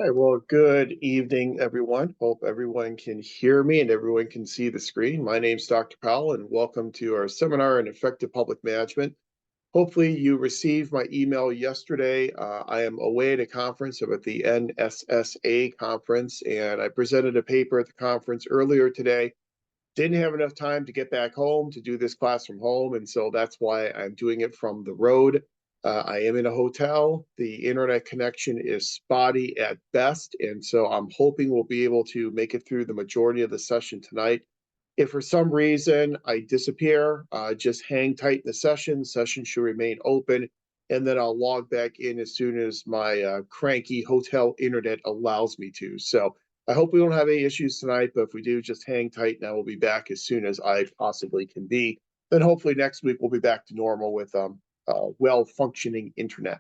All right, well, good evening, everyone. Hope everyone can hear me and everyone can see the screen. My name's Dr. Powell, and welcome to our seminar in effective public management. Hopefully, you received my email yesterday. I am away at a conference. I'm at the NSSA conference, and I presented a paper at the conference earlier today. Didn't have enough time to get back home to do this class from home, and so that's why I'm doing it from the road. I am in a hotel. The internet connection is spotty at best, and so I'm hoping we'll be able to make it through the majority of the session tonight. If for some reason I disappear, just hang tight in the session. Session should remain open, and then I'll log back in as soon as my cranky hotel internet allows me to. So I hope we don't have any issues tonight, but if we do, just hang tight and I will be back as soon as I possibly can be. Then hopefully next week we'll be back to normal with well-functioning internet.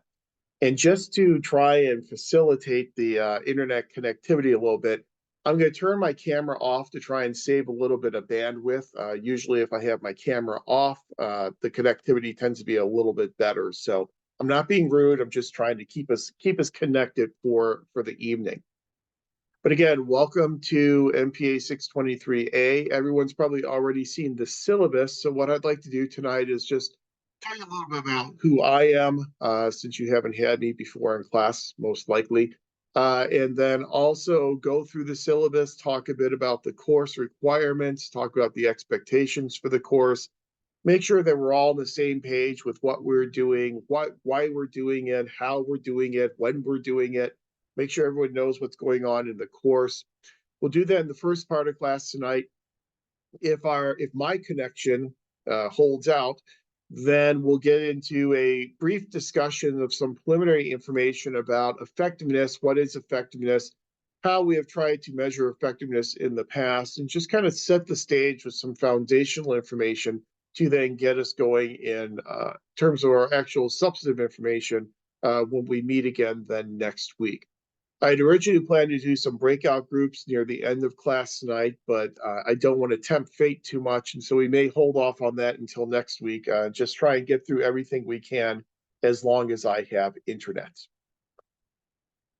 And just to try and facilitate the internet connectivity a little bit, I'm going to turn my camera off to try and save a little bit of bandwidth. Usually if I have my camera off, the connectivity tends to be a little bit better. So I'm not being rude. I'm just trying to keep us connected for the evening. But again, welcome to MPA 623A. Everyone's probably already seen the syllabus. So what I'd like to do tonight is just tell you a little bit about who I am, since you haven't had me before in class, most likely. And then also go through the syllabus, talk a bit about the course requirements, talk about the expectations for the course, make sure that we're all on the same page with what we're doing, why we're doing it, how we're doing it, when we're doing it. Make sure everyone knows what's going on in the course. We'll do that in the first part of class tonight. If my connection holds out, then we'll get into a brief discussion of some preliminary information about effectiveness, what is effectiveness, how we have tried to measure effectiveness in the past, and just kind of set the stage with some foundational information to then get us going in terms of our actual substantive information when we meet again then next week. I'd originally planned to do some breakout groups near the end of class tonight, but I don't want to tempt fate too much. And so we may hold off on that until next week. Just try and get through everything we can as long as I have internet.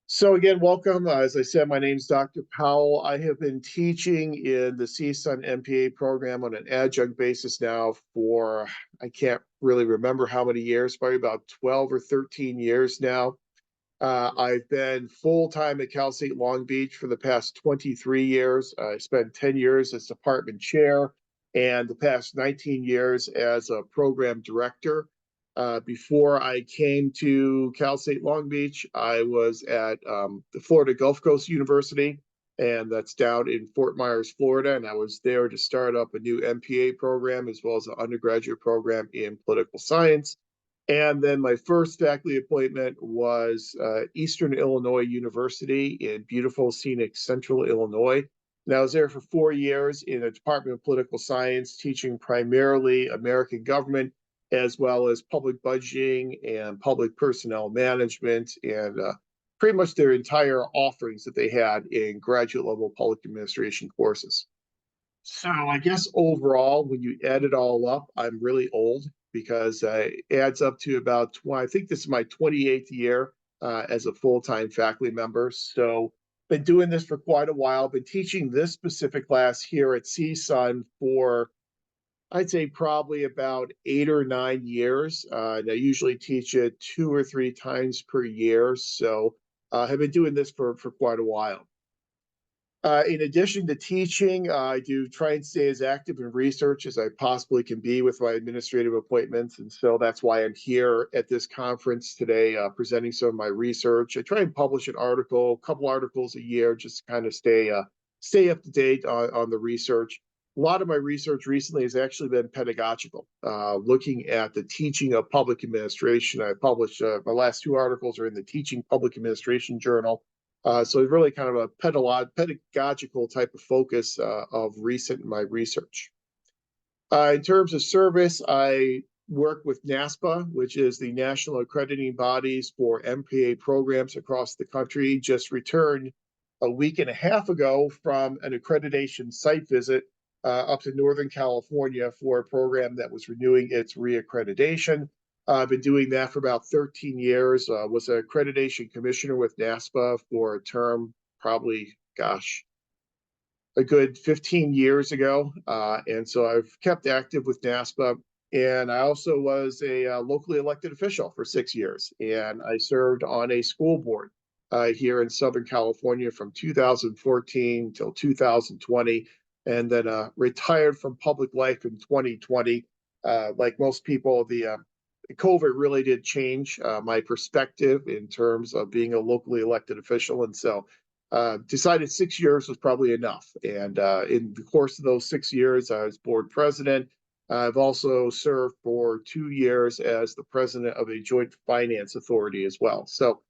So again, welcome. As I said, my name is Dr. Powell. I have been teaching in the CSUN MPA program on an adjunct basis now for, I can't really remember how many years, probably about 12 or 13 years now. I've been full-time at Cal State Long Beach for the past 23 years. I spent 10 years as department chair and the past 19 years as a program director. Before I came to Cal State Long Beach, I was at the Florida Gulf Coast University, and that's down in Fort Myers, Florida. And I was there to start up a new MPA program as well as an undergraduate program in political science. And then my first faculty appointment was Eastern Illinois University in beautiful, scenic Central Illinois. And I was there for 4 years in the Department of Political Science, teaching primarily American government, as well as public budgeting and public personnel management, and pretty much their entire offerings that they had in graduate level public administration courses. So I guess overall, when you add it all up, I'm really old because it adds up to about, I think this is my 28th year as a full-time faculty member. So been doing this for quite a while, been teaching this specific class here at CSUN for, I'd say probably about 8 or 9 years. And I usually teach it 2 or 3 times per year. So I have been doing this for quite a while. In addition to teaching, I do try and stay as active in research as I possibly can be with my administrative appointments. And so that's why I'm here at this conference today, presenting some of my research. I try and publish an article, a couple articles a year, just to kind of stay up to date on the research. A lot of my research recently has actually been pedagogical, looking at the teaching of public administration. I published my last 2 articles are in the Teaching Public Administration Journal. So it's really kind of a pedagogical type of focus of recent in my research. In terms of service, I work with NASPA, which is the National Accrediting Bodies for MPA programs across the country. Just returned a week and a half ago from an accreditation site visit up to Northern California for a program that was renewing its reaccreditation. I've been doing that for about 13 years. Was an accreditation commissioner with NASPA for a term, probably, gosh, a good 15 years ago. And so I've kept active with NASPA. And I also was a locally elected official for 6 years. And I served on a school board here in Southern California from 2014 till 2020, and then retired from public life in 2020. Like most people, the COVID really did change my perspective in terms of being a locally elected official. And so decided 6 years was probably enough. And in the course of those 6 years, I was board president. I've also served for 2 years as the president of a joint finance authority as well. So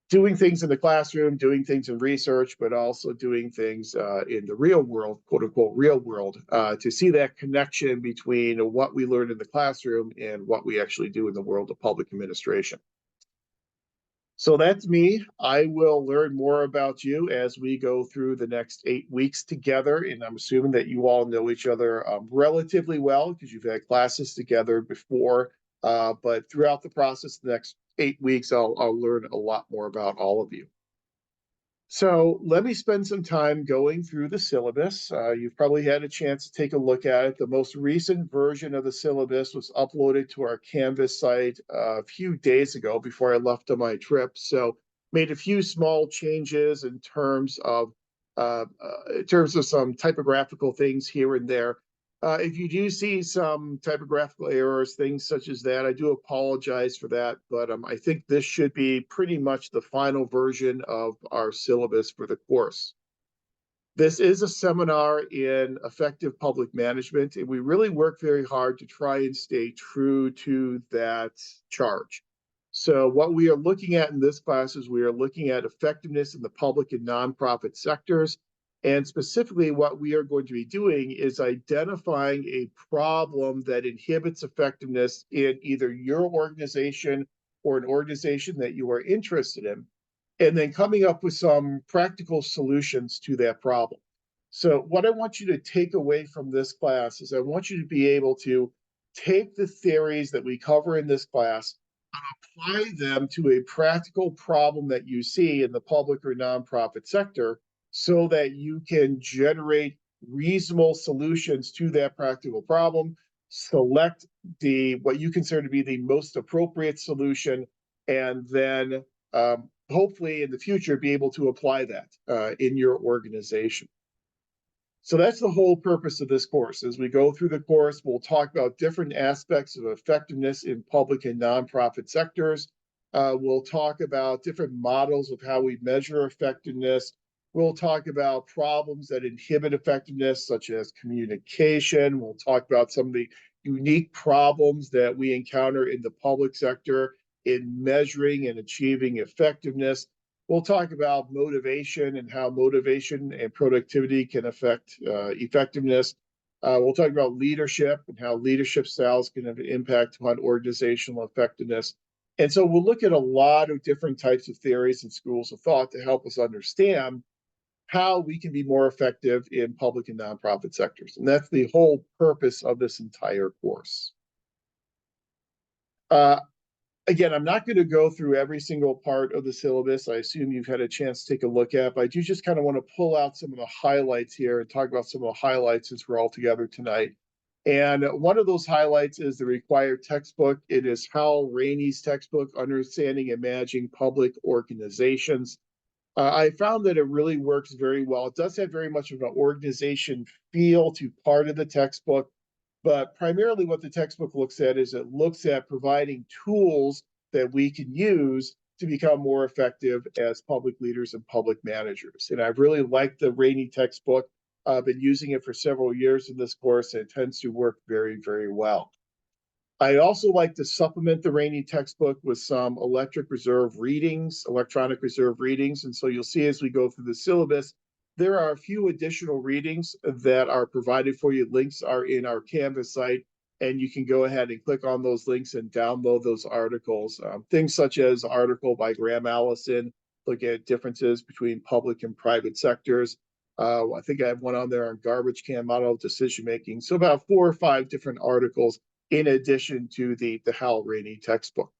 doing things in the classroom, doing things in research, but also doing things in the real world, quote unquote, real world, to see that connection between what we learn in the classroom and what we actually do in the world of public administration. So that's me. I will learn more about you as we go through the next 8 weeks together. And I'm assuming that you all know each other relatively well because you've had classes together before. But throughout the process, the next 8 weeks, I'll learn a lot more about all of you. So let me spend some time going through the syllabus. You've probably had a chance to take a look at it. The most recent version of the syllabus was uploaded to our Canvas site a few days ago before I left on my trip. So made a few small changes in terms of some typographical things here and there. If you do see some typographical errors, things such as that, I do apologize for that, but I think this should be pretty much the final version of our syllabus for the course. This is a seminar in effective public management, and we really work very hard to try and stay true to that charge. So what we are looking at in this class is we are looking at effectiveness in the public and nonprofit sectors. And specifically, what we are going to be doing is identifying a problem that inhibits effectiveness in either your organization or an organization that you are interested in, and then coming up with some practical solutions to that problem. So what I want you to take away from this class is I want you to be able to take the theories that we cover in this class and apply them to a practical problem that you see in the public or nonprofit sector so that you can generate reasonable solutions to that practical problem, select what you consider to be the most appropriate solution, and then hopefully in the future be able to apply that in your organization. So that's the whole purpose of this course. As we go through the course, we'll talk about different aspects of effectiveness in public and nonprofit sectors. We'll talk about different models of how we measure effectiveness. We'll talk about problems that inhibit effectiveness, such as communication. We'll talk about some of the unique problems that we encounter in the public sector in measuring and achieving effectiveness. We'll talk about motivation and how motivation and productivity can affect effectiveness. We'll talk about leadership and how leadership styles can have an impact on organizational effectiveness. And so we'll look at a lot of different types of theories and schools of thought to help us understand how we can be more effective in public and nonprofit sectors. And that's the whole purpose of this entire course. Again, I'm not going to go through every single part of the syllabus. I assume you've had a chance to take a look at, but I do just kind of want to pull out some of the highlights here and talk about some of the highlights since we're all together tonight. And one of those highlights is the required textbook. It is Hal Rainey's textbook, Understanding and Managing Public Organizations. I found that it really works very well. It does have very much of an organization feel to part of the textbook, but primarily what the textbook looks at is it looks at providing tools that we can use to become more effective as public leaders and public managers. And I've really liked the Rainey textbook. I've been using it for several years in this course, and it tends to work very, very well. I also like to supplement the Rainey textbook with some electronic reserve readings. And so you'll see as we go through the syllabus, there are a few additional readings that are provided for you. Links are in our Canvas site, and you can go ahead and click on those links and download those articles. Things such as article by Graham Allison, look at differences between public and private sectors. I think I have one on there on garbage can model decision making. So about 4 or 5 different articles in addition to the Hal Rainey textbook.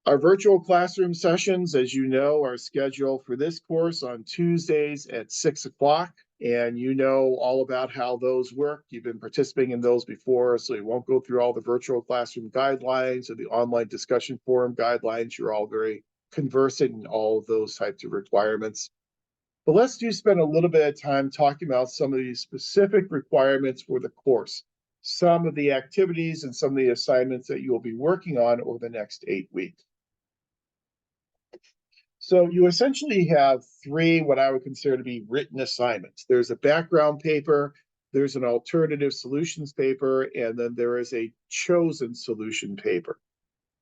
Our virtual classroom sessions, as you know, are scheduled for this course on Tuesdays at 6 o'clock. And you know all about how those work. You've been participating in those before, so you won't go through all the virtual classroom guidelines or the online discussion forum guidelines. You're all very conversant in all of those types of requirements. But let's do spend a little bit of time talking about some of these specific requirements for the course, some of the activities and some of the assignments that you will be working on over the next 8 weeks. So you essentially have three what I would consider to be written assignments. There's a background paper, there's an alternative solutions paper, and then there is a chosen solution paper.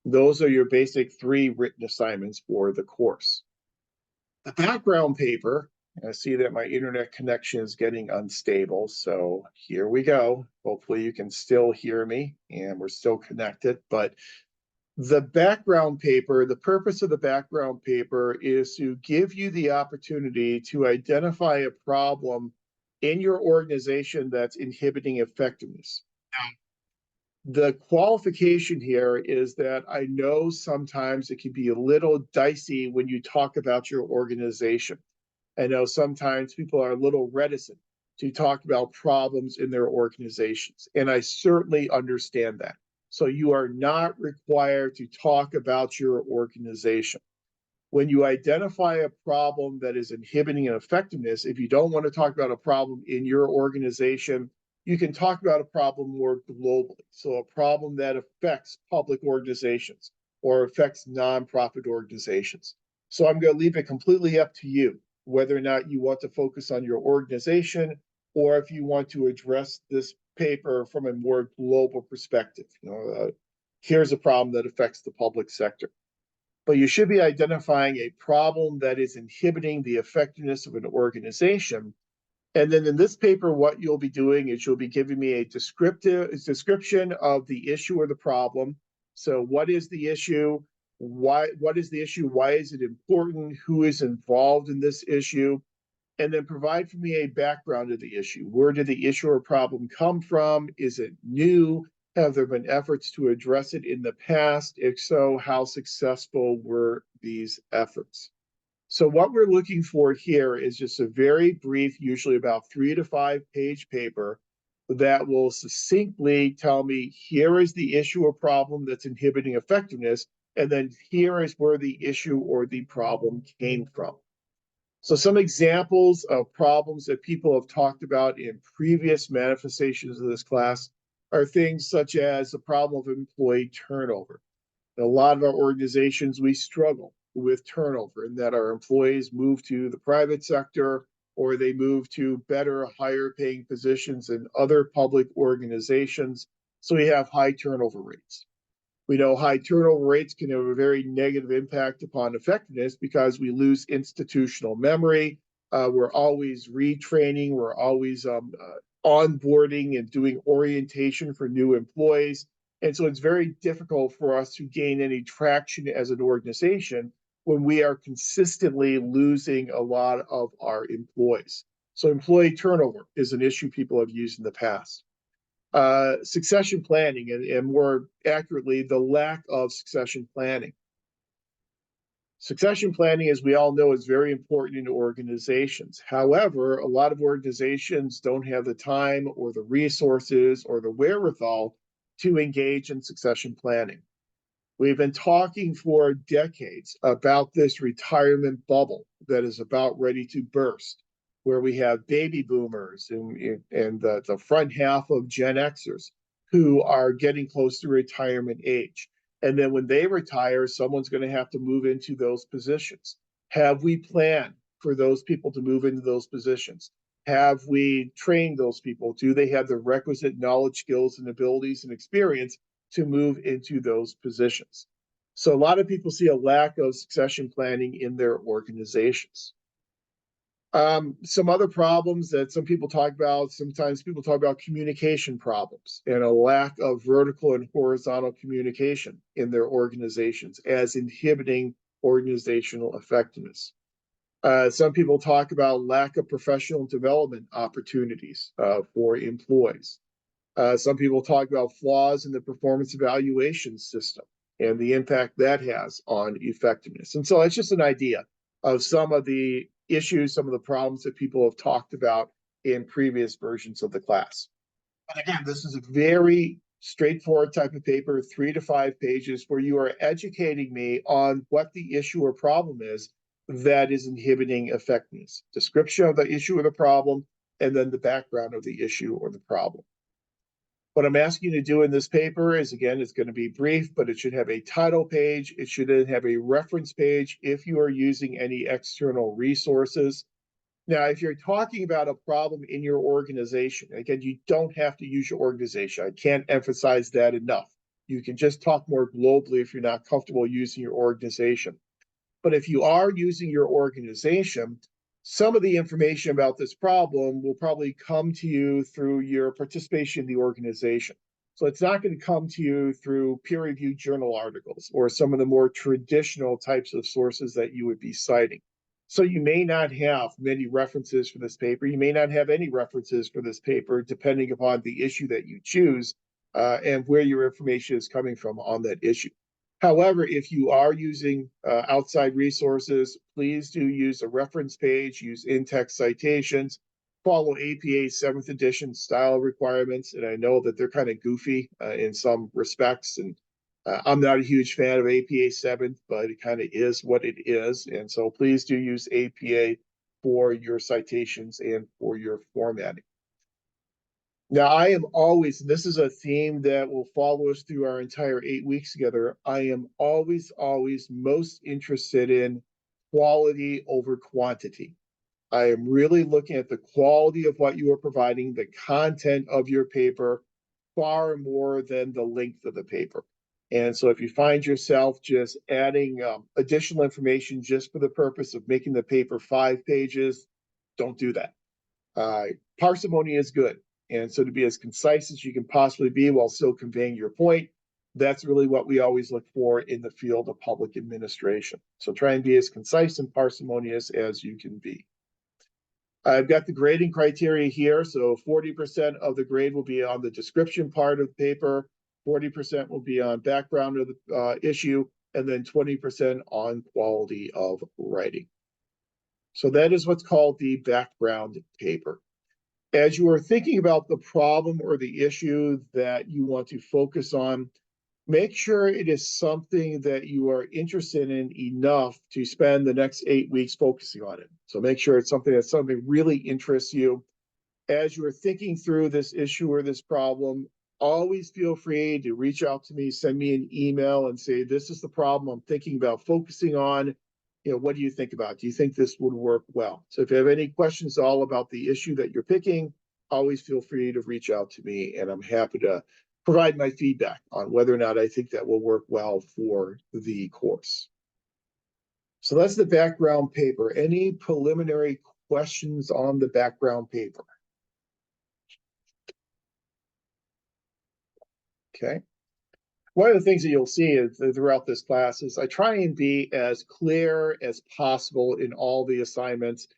Those are your basic three written assignments for the course. The background paper, I see that my internet connection is getting unstable, so here we go. Hopefully you can still hear me and we're still connected, but the background paper, the purpose of the background paper is to give you the opportunity to identify a problem in your organization that's inhibiting effectiveness. The qualification here is that I know sometimes it can be a little dicey when you talk about your organization. I know sometimes people are a little reticent to talk about problems in their organizations, and I certainly understand that. So you are not required to talk about your organization. When you identify a problem that is inhibiting effectiveness, if you don't want to talk about a problem in your organization, you can talk about a problem more globally. So a problem that affects public organizations or affects nonprofit organizations. So I'm going to leave it completely up to you whether or not you want to focus on your organization or if you want to address this paper from a more global perspective. Here's a problem that affects the public sector. But you should be identifying a problem that is inhibiting the effectiveness of an organization. And then in this paper, what you'll be doing is you'll be giving me a description of the issue or the problem. So what is the issue? What is the issue? Why is it important? Who is involved in this issue? And then provide for me a background of the issue. Where did the issue or problem come from? Is it new? Have there been efforts to address it in the past? If so, how successful were these efforts? So what we're looking for here is just a very brief, usually about 3 to 5 page paper that will succinctly tell me, here is the issue or problem that's inhibiting effectiveness, and then here is where the issue or the problem came from. So some examples of problems that people have talked about in previous manifestations of this class are things such as the problem of employee turnover. In a lot of our organizations, we struggle with turnover in that our employees move to the private sector or they move to better, higher paying positions in other public organizations. So we have high turnover rates. We know high turnover rates can have a very negative impact upon effectiveness because we lose institutional memory. We're always retraining, we're always onboarding and doing orientation for new employees. And so it's very difficult for us to gain any traction as an organization when we are consistently losing a lot of our employees. So employee turnover is an issue people have used in the past. Succession planning, and more accurately, the lack of succession planning. Succession planning, as we all know, is very important in organizations. However, a lot of organizations don't have the time or the resources or the wherewithal to engage in succession planning. We've been talking for decades about this retirement bubble that is about ready to burst, where we have baby boomers and the front half of Gen Xers who are getting close to retirement age. And then when they retire, someone's going to have to move into those positions. Have we planned for those people to move into those positions? Have we trained those people? Do they have the requisite knowledge, skills, and abilities and experience to move into those positions? So a lot of people see a lack of succession planning in their organizations. Some other problems that some people talk about, sometimes people talk about communication problems and a lack of vertical and horizontal communication in their organizations as inhibiting organizational effectiveness. Some people talk about lack of professional development opportunities for employees. Some people talk about flaws in the performance evaluation system and the impact that has on effectiveness. And so it's just an idea of some of the issues, some of the problems that people have talked about in previous versions of the class. And again, this is a very straightforward type of paper, 3 to 5 pages, where you are educating me on what the issue or problem is that is inhibiting effectiveness. Description of the issue or the problem, and then the background of the issue or the problem. What I'm asking you to do in this paper is, again, it's going to be brief, but it should have a title page. It should then have a reference page if you are using any external resources. Now, if you're talking about a problem in your organization, again, you don't have to use your organization. I can't emphasize that enough. You can just talk more globally if you're not comfortable using your organization. But if you are using your organization, some of the information about this problem will probably come to you through your participation in the organization. So it's not going to come to you through peer-reviewed journal articles or some of the more traditional types of sources that you would be citing. So you may not have many references for this paper. You may not have any references for this paper, depending upon the issue that you choose and where your information is coming from on that issue. However, if you are using outside resources, please do use a reference page, use in-text citations, follow APA 7th edition style requirements. And I know that they're kind of goofy in some respects. And I'm not a huge fan of APA 7th, but it kind of is what it is. And so please do use APA for your citations and for your formatting. Now, I am always, and this is a theme that will follow us through our entire 8 weeks together. I am always most interested in quality over quantity. I am really looking at the quality of what you are providing, the content of your paper, far more than the length of the paper. And so if you find yourself just adding additional information just for the purpose of making the paper 5 pages, don't do that. Parsimony is good. And so to be as concise as you can possibly be while still conveying your point, that's really what we always look for in the field of public administration. So try and be as concise and parsimonious as you can be. I've got the grading criteria here. So 40% of the grade will be on the description part of the paper, 40% will be on background of the issue, and then 20% on quality of writing. So that is what's called the background paper. As you are thinking about the problem or the issue that you want to focus on, make sure it is something that you are interested in enough to spend the next 8 weeks focusing on it. So make sure it's something that really interests you. As you are thinking through this issue or this problem, always feel free to reach out to me, send me an email and say, this is the problem I'm thinking about focusing on. What do you think about? Do you think this would work well? So if you have any questions all about the issue that you're picking, always feel free to reach out to me and I'm happy to provide my feedback on whether or not I think that will work well for the course. So that's the background paper. Any preliminary questions on the background paper? Okay. One of the things that you'll see is throughout this class is I try and be as clear as possible in all the assignments.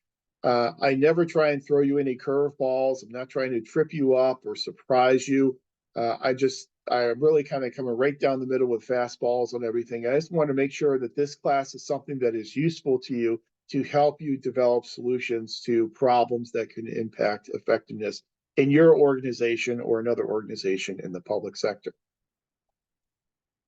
I never try and throw you any curveballs. I'm not trying to trip you up or surprise you. I'm really kind of coming right down the middle with fastballs on everything. I just want to make sure that this class is something that is useful to you to help you develop solutions to problems that can impact effectiveness in your organization or another organization in the public sector.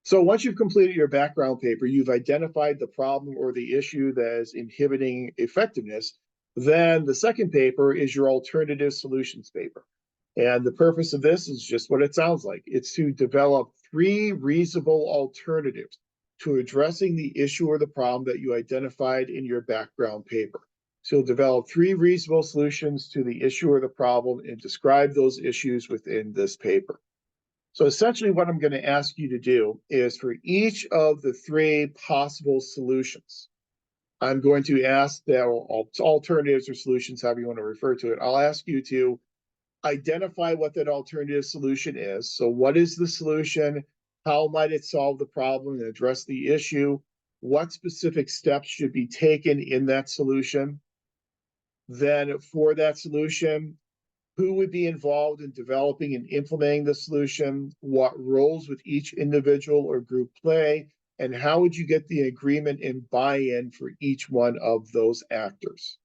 So once you've completed your background paper, you've identified the problem or the issue that is inhibiting effectiveness, then the second paper is your alternative solutions paper. And the purpose of this is just what it sounds like. It's to develop 3 reasonable alternatives to addressing the issue or the problem that you identified in your background paper. So you'll develop 3 reasonable solutions to the issue or the problem and describe those issues within this paper. So essentially what I'm going to ask you to do is for each of the 3 possible solutions, I'm going to ask that alternatives or solutions, however you want to refer to it, I'll ask you to identify what that alternative solution is. So what is the solution? How might it solve the problem and address the issue? What specific steps should be taken in that solution? Then for that solution, who would be involved in developing and implementing the solution, what roles would each individual or group play, and how would you get the agreement and buy-in for each one of those actors?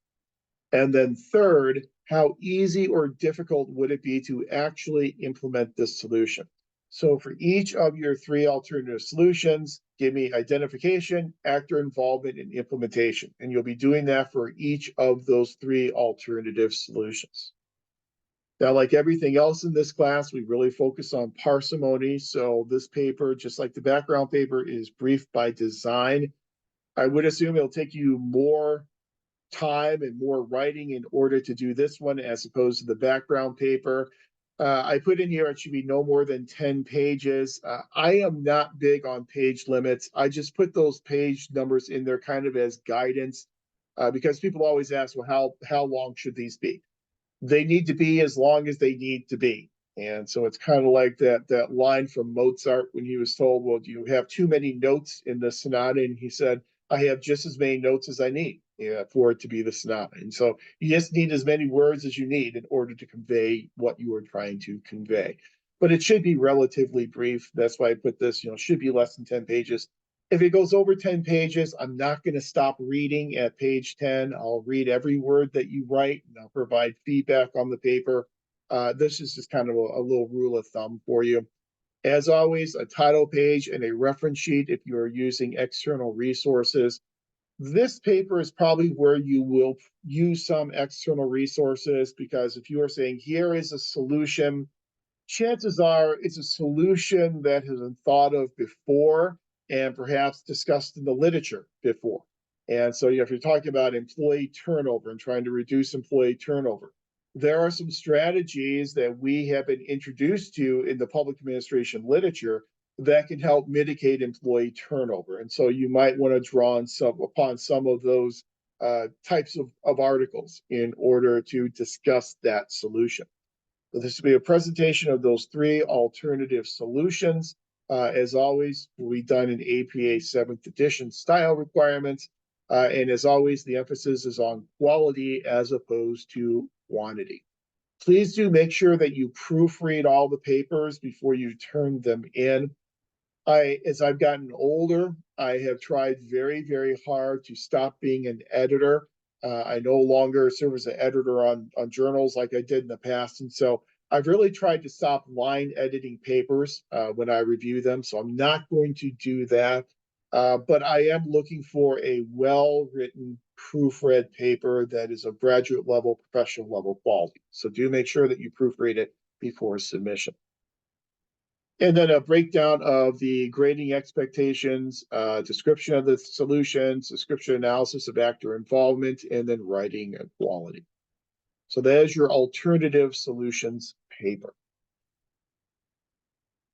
And then third, how easy or difficult would it be to actually implement this solution? So for each of your three alternative solutions, give me identification, actor involvement, and implementation. And you'll be doing that for each of those three alternative solutions. Now, like everything else in this class, we really focus on parsimony. So this paper, just like the background paper, is brief by design. I would assume it'll take you more time and more writing in order to do this one as opposed to the background paper. I put in here it should be no more than 10 pages. I am not big on page limits. I just put those page numbers in there kind of as guidance because people always ask, well, how long should these be? They need to be as long as they need to be. And so it's kind of like that line from Mozart when he was told, well, do you have too many notes in the sonata? And he said, I have just as many notes as I need for it to be the sonata. And so you just need as many words as you need in order to convey what you are trying to convey. But it should be relatively brief. That's why I put this, should be less than 10 pages. If it goes over 10 pages, I'm not going to stop reading at page 10. I'll read every word that you write and I'll provide feedback on the paper. This is just kind of a little rule of thumb for you. As always, a title page and a reference sheet if you're using external resources. This paper is probably where you will use some external resources because if you are saying here is a solution, chances are it's a solution that has been thought of before and perhaps discussed in the literature before. And so if you're talking about employee turnover and trying to reduce employee turnover, there are some strategies that we have been introduced to in the public administration literature that can help mitigate employee turnover. And so you might want to draw upon some of those types of articles in order to discuss that solution. So this will be a presentation of those three alternative solutions. As always, will be done in APA 7th edition style requirements. And as always, the emphasis is on quality as opposed to quantity. Please do make sure that you proofread all the papers before you turn them in. As I've gotten older, I have tried very, very hard to stop being an editor. I no longer serve as an editor on journals like I did in the past. And so I've really tried to stop line editing papers when I review them. So I'm not going to do that. But I am looking for a well-written, proofread paper that is of graduate level, professional level quality. So do make sure that you proofread it before submission. And then a breakdown of the grading expectations, description of the solutions, description analysis of actor involvement, and then writing and quality. So there's your alternative solutions paper.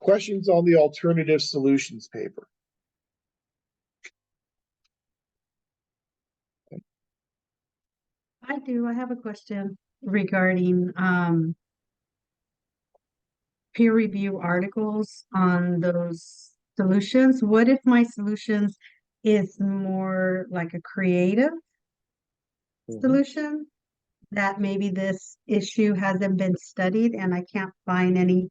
Questions on the alternative solutions paper? I do. I have a question regarding peer review articles on those solutions. What if my solutions is more like a creative solution that maybe this issue hasn't been studied and I can't find any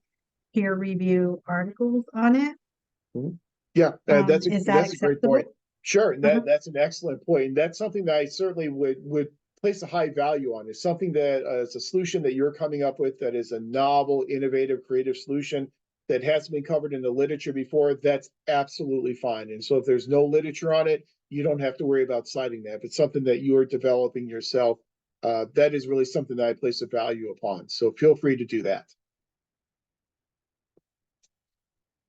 peer review articles on it? Yeah, that's Is that a great point. Sure, and that's an excellent point, and that's something that I certainly would place a high value on. Is something that is a solution that you're coming up with that is a novel, innovative, creative solution that hasn't been covered in the literature before. That's absolutely fine. And so if there's no literature on it, you don't have to worry about citing that. If it's something that you are developing yourself, that is really something that I place a value upon. So feel free to do that.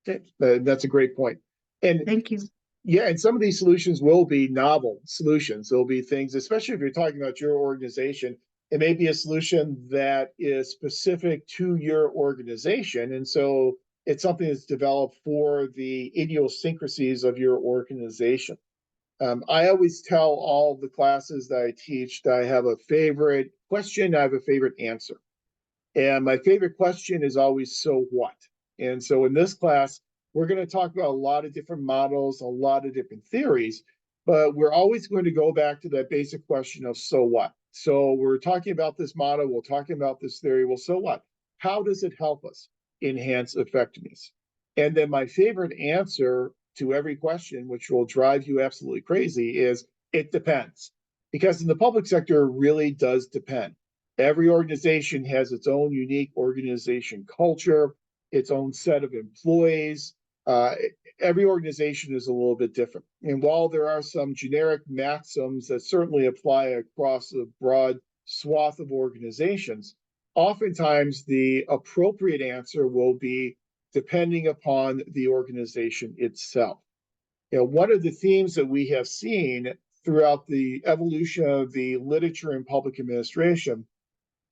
Okay, that's a great point. And thank you. Yeah, and some of these solutions will be novel solutions. There'll be things, especially if you're talking about your organization, it may be a solution that is specific to your organization. And so it's something that's developed for the idiosyncrasies of your organization. I always tell all the classes that I teach that I have a favorite question, I have a favorite answer. And my favorite question is always, so what? And so in this class, we're going to talk about a lot of different models, a lot of different theories, but we're always going to go back to that basic question of so what? So we're talking about this model, we're talking about this theory. Well, so what? How does it help us enhance effectiveness? And then my favorite answer to every question, which will drive you absolutely crazy, is it depends. Because in the public sector, it really does depend. Every organization has its own unique organization culture, its own set of employees. Every organization is a little bit different. And while there are some generic maxims that certainly apply across a broad swath of organizations, oftentimes the appropriate answer will be depending upon the organization itself. One of the themes that we have seen throughout the evolution of the literature in public administration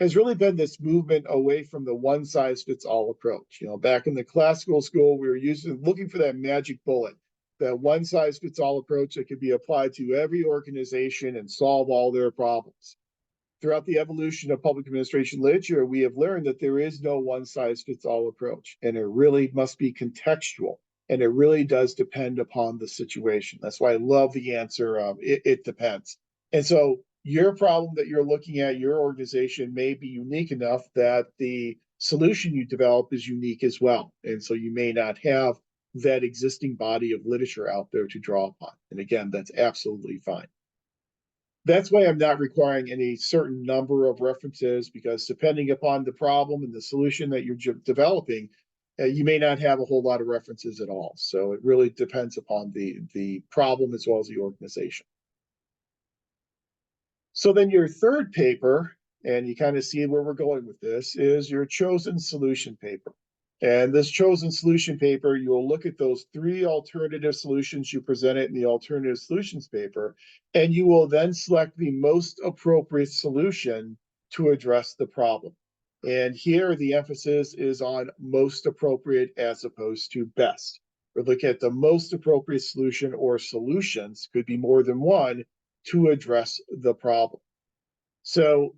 has really been this movement away from the one size fits all approach. Back in the classical school, we were looking for that magic bullet, that one size fits all approach that could be applied to every organization and solve all their problems. Throughout the evolution of public administration literature, we have learned that there is no one size fits all approach, and it really must be contextual, and it really does depend upon the situation. That's why I love the answer of it depends. And so your problem that you're looking at, your organization may be unique enough that the solution you develop is unique as well. And so you may not have that existing body of literature out there to draw upon. And again, that's absolutely fine. That's why I'm not requiring any certain number of references, because depending upon the problem and the solution that you're developing, you may not have a whole lot of references at all. So it really depends upon the problem as well as the organization. So then your third paper, and you kind of see where we're going with this, is your chosen solution paper. And this chosen solution paper, you will look at those three alternative solutions you presented in the alternative solutions paper, and you will then select the most appropriate solution to address the problem. And here the emphasis is on most appropriate as opposed to best. We're looking at the most appropriate solution or solutions, could be more than one, to address the problem. So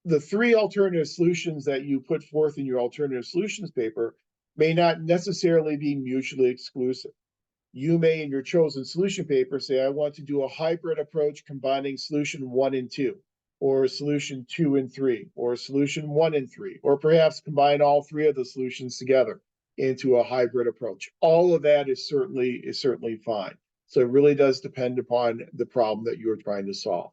the three alternative solutions that you put forth in your alternative solutions paper may not necessarily be mutually exclusive. You may, in your chosen solution paper, say, I want to do a hybrid approach combining solution 1 and 2, or solution 2 and 3, or solution 1 and 3, or perhaps combine all three of the solutions together into a hybrid approach. All of that is certainly fine. So it really does depend upon the problem that you're trying to solve.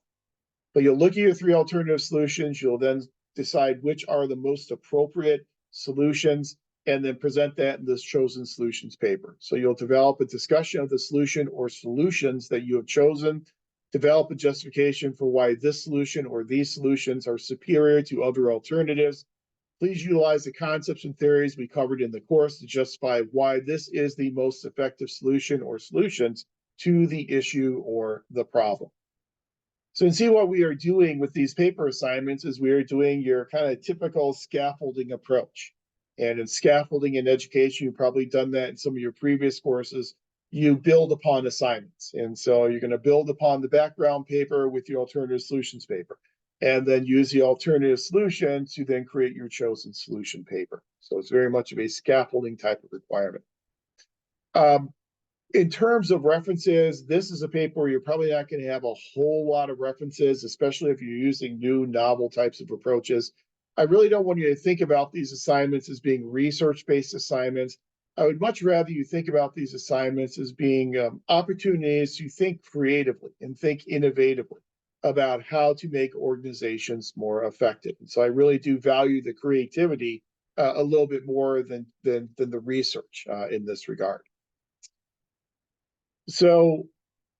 But you'll look at your three alternative solutions. You'll then decide which are the most appropriate solutions and then present that in this chosen solutions paper. So you'll develop a discussion of the solution or solutions that you have chosen, develop a justification for why this solution or these solutions are superior to other alternatives. Please utilize the concepts and theories we covered in the course to justify why this is the most effective solution or solutions to the issue or the problem. So you see what we are doing with these paper assignments is we are doing your kind of typical scaffolding approach. And in scaffolding in education, you've probably done that in some of your previous courses. You build upon assignments. And so you're going to build upon the background paper with your alternative solutions paper, and then use the alternative solution to then create your chosen solution paper. So it's very much of a scaffolding type of requirement. In terms of references, this is a paper where you're probably not going to have a whole lot of references, especially if you're using new novel types of approaches. I really don't want you to think about these assignments as being research-based assignments. I would much rather you think about these assignments as being opportunities to think creatively and think innovatively about how to make organizations more effective. And so I really do value the creativity a little bit more than the research in this regard. So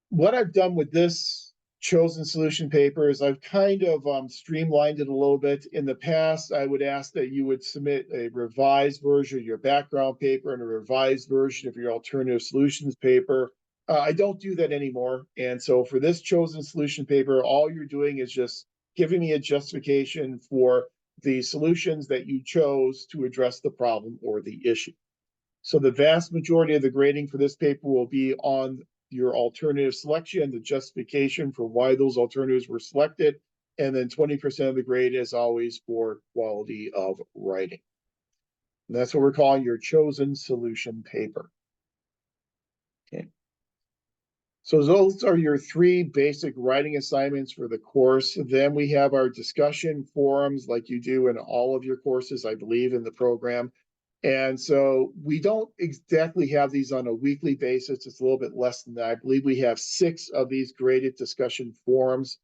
what I've done with this chosen solution paper is I've kind of streamlined it a little bit. In the past, I would ask that you would submit a revised version of your background paper and a revised version of your alternative solutions paper. I don't do that anymore. And so for this chosen solution paper, all you're doing is just giving me a justification for the solutions that you chose to address the problem or the issue. So the vast majority of the grading for this paper will be on your alternative selection, the justification for why those alternatives were selected, and then 20% of the grade is always for quality of writing. And that's what we're calling your chosen solution paper. Okay. So those are your three basic writing assignments for the course. Then we have our discussion forums like you do in all of your courses, I believe, in the program. And so we don't exactly have these on a weekly basis. It's a little bit less than that. I believe we have 6 of these graded discussion forums.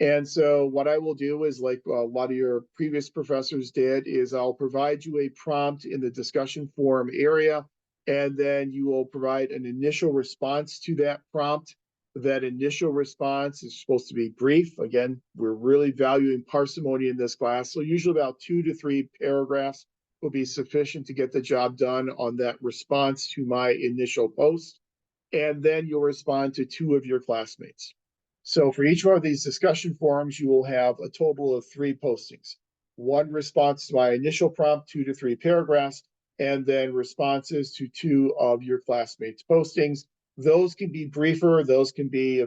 And so what I will do is, like a lot of your previous professors did, is I'll provide you a prompt in the discussion forum area, and then you will provide an initial response to that prompt. That initial response is supposed to be brief. Again, we're really valuing parsimony in this class. So usually about 2 to 3 paragraphs will be sufficient to get the job done on that response to my initial post. And then you'll respond to 2 of your classmates. So for each one of these discussion forums, you will have a total of 3 postings. 1 response to my initial prompt, 2 to 3 paragraphs, and then responses to 2 of your classmates' postings. Those can be briefer. Those can be,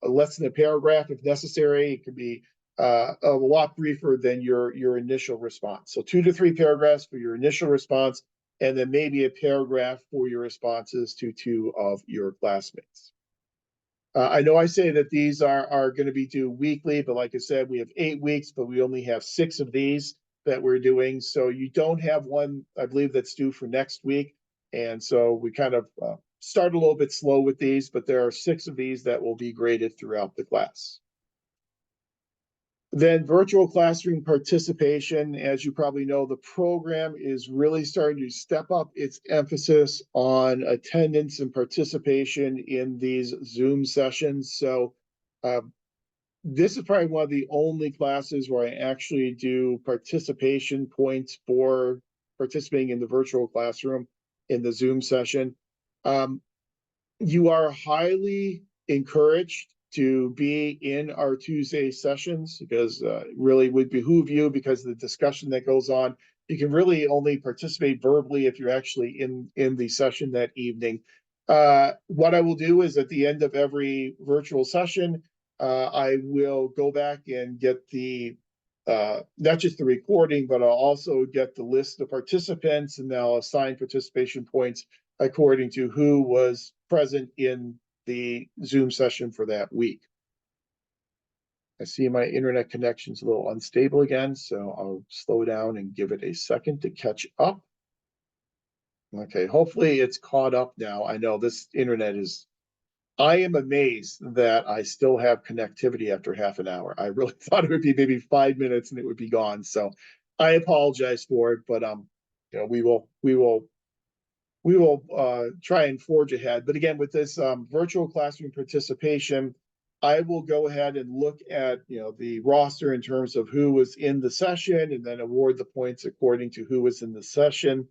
less than a paragraph if necessary. It can be a lot briefer than your initial response. So 2 to 3 paragraphs for your initial response, and then maybe a paragraph for your responses to 2 of your classmates. I know I say that these are going to be due weekly, but like I said, we have 8 weeks, but we only have 6 of these that we're doing. So you don't have one, I believe, that's due for next week. And so we kind of start a little bit slow with these, but there are 6 of these that will be graded throughout the class. Then virtual classroom participation, as you probably know, the program is really starting to step up its emphasis on attendance and participation in these Zoom sessions. So this is probably one of the only classes where I actually do participation points for participating in the virtual classroom in the Zoom session. You are highly encouraged to be in our Tuesday sessions because really would behoove you because of the discussion that goes on. You can really only participate verbally if you're actually in the session that evening. What I will do is at the end of every virtual session, I will go back and get the not just the recording, but I'll also get the list of participants and I'll assign participation points according to who was present in the Zoom session for that week. I see my internet connection's a little unstable again, so I'll slow down and give it a second to catch up. Okay, hopefully it's caught up now. I know this internet is, I am amazed that I still have connectivity after half an hour. I really thought it would be maybe 5 minutes and it would be gone. So I apologize for it, but we will try and forge ahead. But again, with this virtual classroom participation, I will go ahead and look at the roster in terms of who was in the session and then award the points according to who was in the session.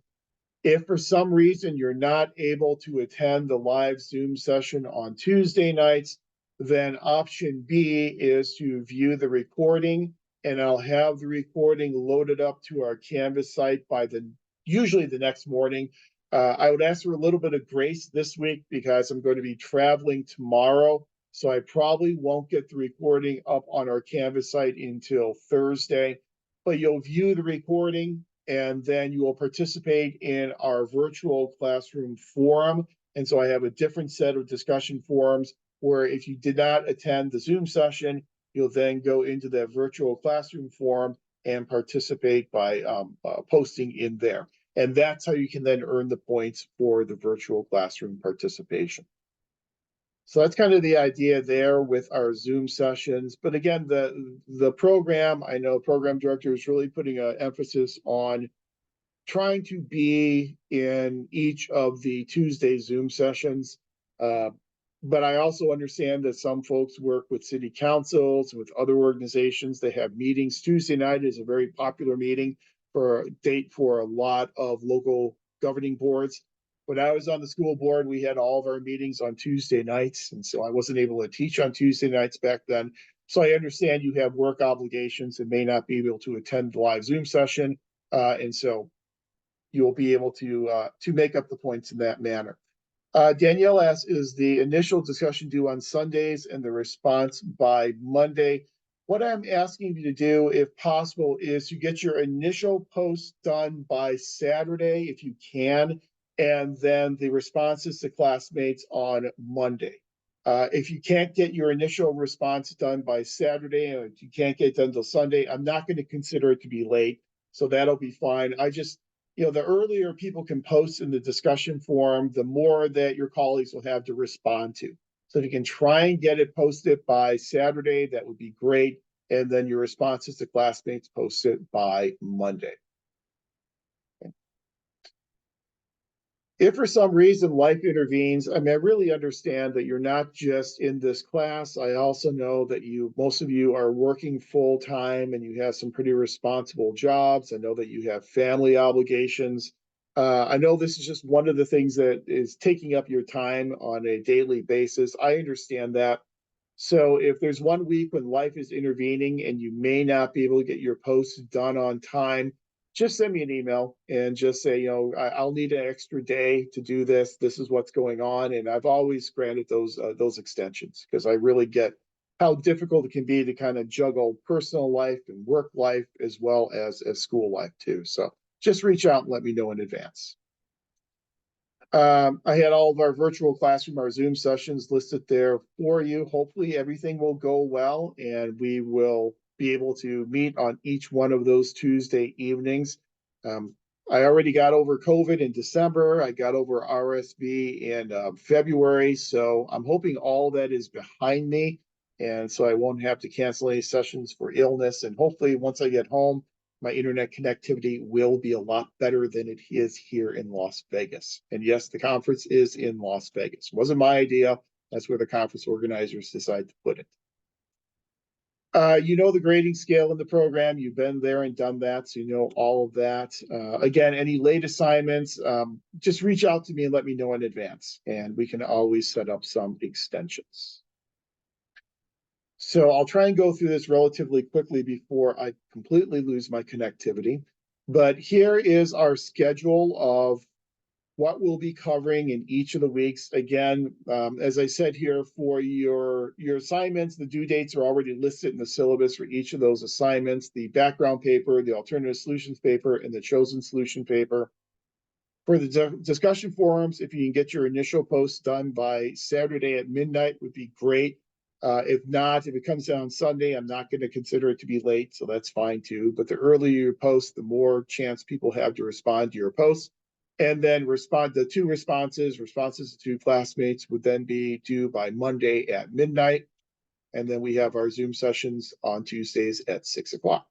If for some reason you're not able to attend the live Zoom session on Tuesday nights, then option B is to view the recording, and I'll have the recording loaded up to our Canvas site by usually the next morning. I would ask for a little bit of grace this week because I'm going to be traveling tomorrow. So I probably won't get the recording up on our Canvas site until Thursday, but you'll view the recording and then you will participate in our virtual classroom forum. And so I have a different set of discussion forums where if you did not attend the Zoom session, you'll then go into that virtual classroom forum and participate by posting in there. And that's how you can then earn the points for the virtual classroom participation. So that's kind of the idea there with our Zoom sessions. But again, the program, I know program director is really putting an emphasis on trying to be in each of the Tuesday Zoom sessions. But I also understand that some folks work with city councils, with other organizations. They have meetings. Tuesday night is a very popular meeting for a date for a lot of local governing boards. When I was on the school board, we had all of our meetings on Tuesday nights. And so I wasn't able to teach on Tuesday nights back then. So I understand you have work obligations and may not be able to attend the live Zoom session. And so you'll be able to make up the points in that manner. Danielle asks, is the initial discussion due on Sundays and the response by Monday? What I'm asking you to do, if possible, is to get your initial post done by Saturday, if you can, and then the responses to classmates on Monday. If you can't get your initial response done by Saturday, or if you can't get it done till Sunday, I'm not going to consider it to be late. So that'll be fine. I just, the earlier people can post in the discussion forum, the more that your colleagues will have to respond to. So if you can try and get it posted by Saturday, that would be great. And then your responses to classmates posted by Monday. If for some reason life intervenes, I mean, I really understand that you're not just in this class. I also know that most of you are working full time and you have some pretty responsible jobs. I know that you have family obligations. I know this is just one of the things that is taking up your time on a daily basis. I understand that. So if there's one week when life is intervening and you may not be able to get your posts done on time, just send me an email and just say, I'll need an extra day to do this. This is what's going on. And I've always granted those extensions because I really get how difficult it can be to kind of juggle personal life and work life as well as school life too. So just reach out and let me know in advance. I had all of our virtual classroom, our Zoom sessions listed there for you. Hopefully everything will go well and we will be able to meet on each one of those Tuesday evenings. I already got over COVID in December. I got over RSV in February. So I'm hoping all that is behind me. And so I won't have to cancel any sessions for illness. And hopefully once I get home, my internet connectivity will be a lot better than it is here in Las Vegas. And yes, the conference is in Las Vegas. It wasn't my idea. That's where the conference organizers decided to put it. You know the grading scale in the program. You've been there and done that, so you know all of that. Again, any late assignments, just reach out to me and let me know in advance, and we can always set up some extensions. So I'll try and go through this relatively quickly before I completely lose my connectivity. But here is our schedule of what we'll be covering in each of the weeks. Again, as I said here, for your assignments, the due dates are already listed in the syllabus for each of those assignments, the background paper, the alternative solutions paper, and the chosen solution paper. For the discussion forums, if you can get your initial post done by Saturday at midnight would be great. If not, if it comes down Sunday, I'm not going to consider it to be late, so that's fine too. But the earlier you post, the more chance people have to respond to your posts. And then the two responses to two classmates would then be due by Monday at midnight. And then we have our Zoom sessions on Tuesdays at 6 o'clock.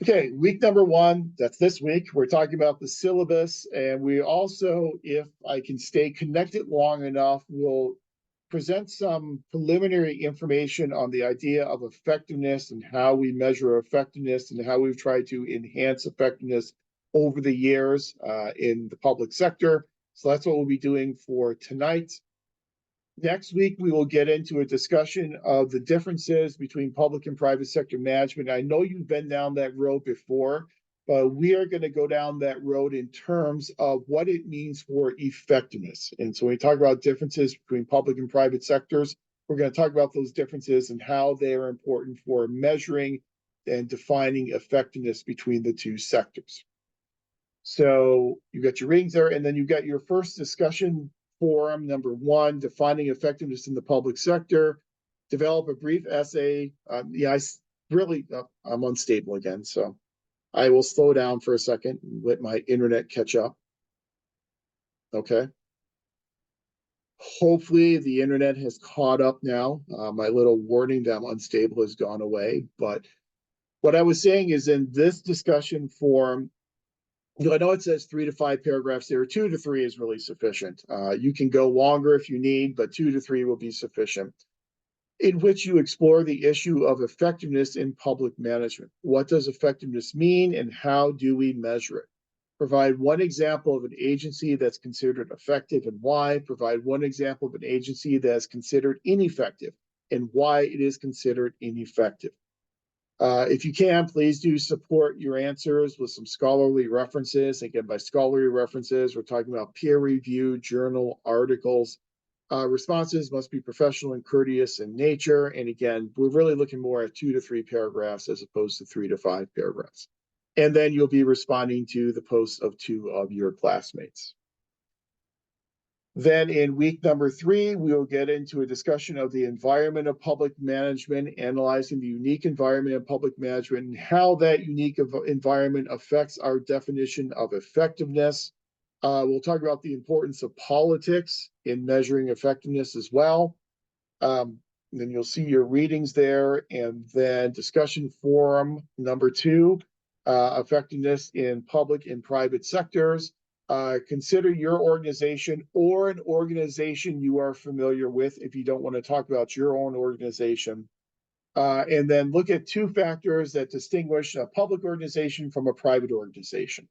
Okay, week number one, that's this week. We're talking about the syllabus. And we also, if I can stay connected long enough, will present some preliminary information on the idea of effectiveness and how we measure effectiveness and how we've tried to enhance effectiveness over the years in the public sector. So that's what we'll be doing for tonight. Next week, we will get into a discussion of the differences between public and private sector management. I know you've been down that road before, but we are going to go down that road in terms of what it means for effectiveness. And so when we talk about differences between public and private sectors, we're going to talk about those differences and how they are important for measuring and defining effectiveness between the two sectors. So you got your readings there, and then you got your first discussion forum, number one, defining effectiveness in the public sector. Develop a brief essay. I'm unstable again, so I will slow down for a second and let my internet catch up. Okay. Hopefully the internet has caught up now. My little warning that I'm unstable has gone away. But what I was saying is in this discussion forum, I know it says 3 to 5 paragraphs there. 2 to 3 is really sufficient. You can go longer if you need, but 2 to 3 will be sufficient. In which you explore the issue of effectiveness in public management. What does effectiveness mean and how do we measure it? Provide one example of an agency that's considered effective and why. Provide one example of an agency that is considered ineffective and why it is considered ineffective. If you can, please do support your answers with some scholarly references. Again, by scholarly references, we're talking about peer-reviewed journal articles. Responses must be professional and courteous in nature. And again, we're really looking more at 2 to 3 paragraphs as opposed to 3 to 5 paragraphs. And then you'll be responding to the posts of 2 of your classmates. Then in week number 3, we will get into a discussion of the environment of public management, analyzing the unique environment of public management and how that unique environment affects our definition of effectiveness. We'll talk about the importance of politics in measuring effectiveness as well. Then you'll see your readings there, and then discussion forum number 2, effectiveness in public and private sectors. Consider your organization or an organization you are familiar with if you don't want to talk about your own organization. And then look at 2 factors that distinguish a public organization from a private organization.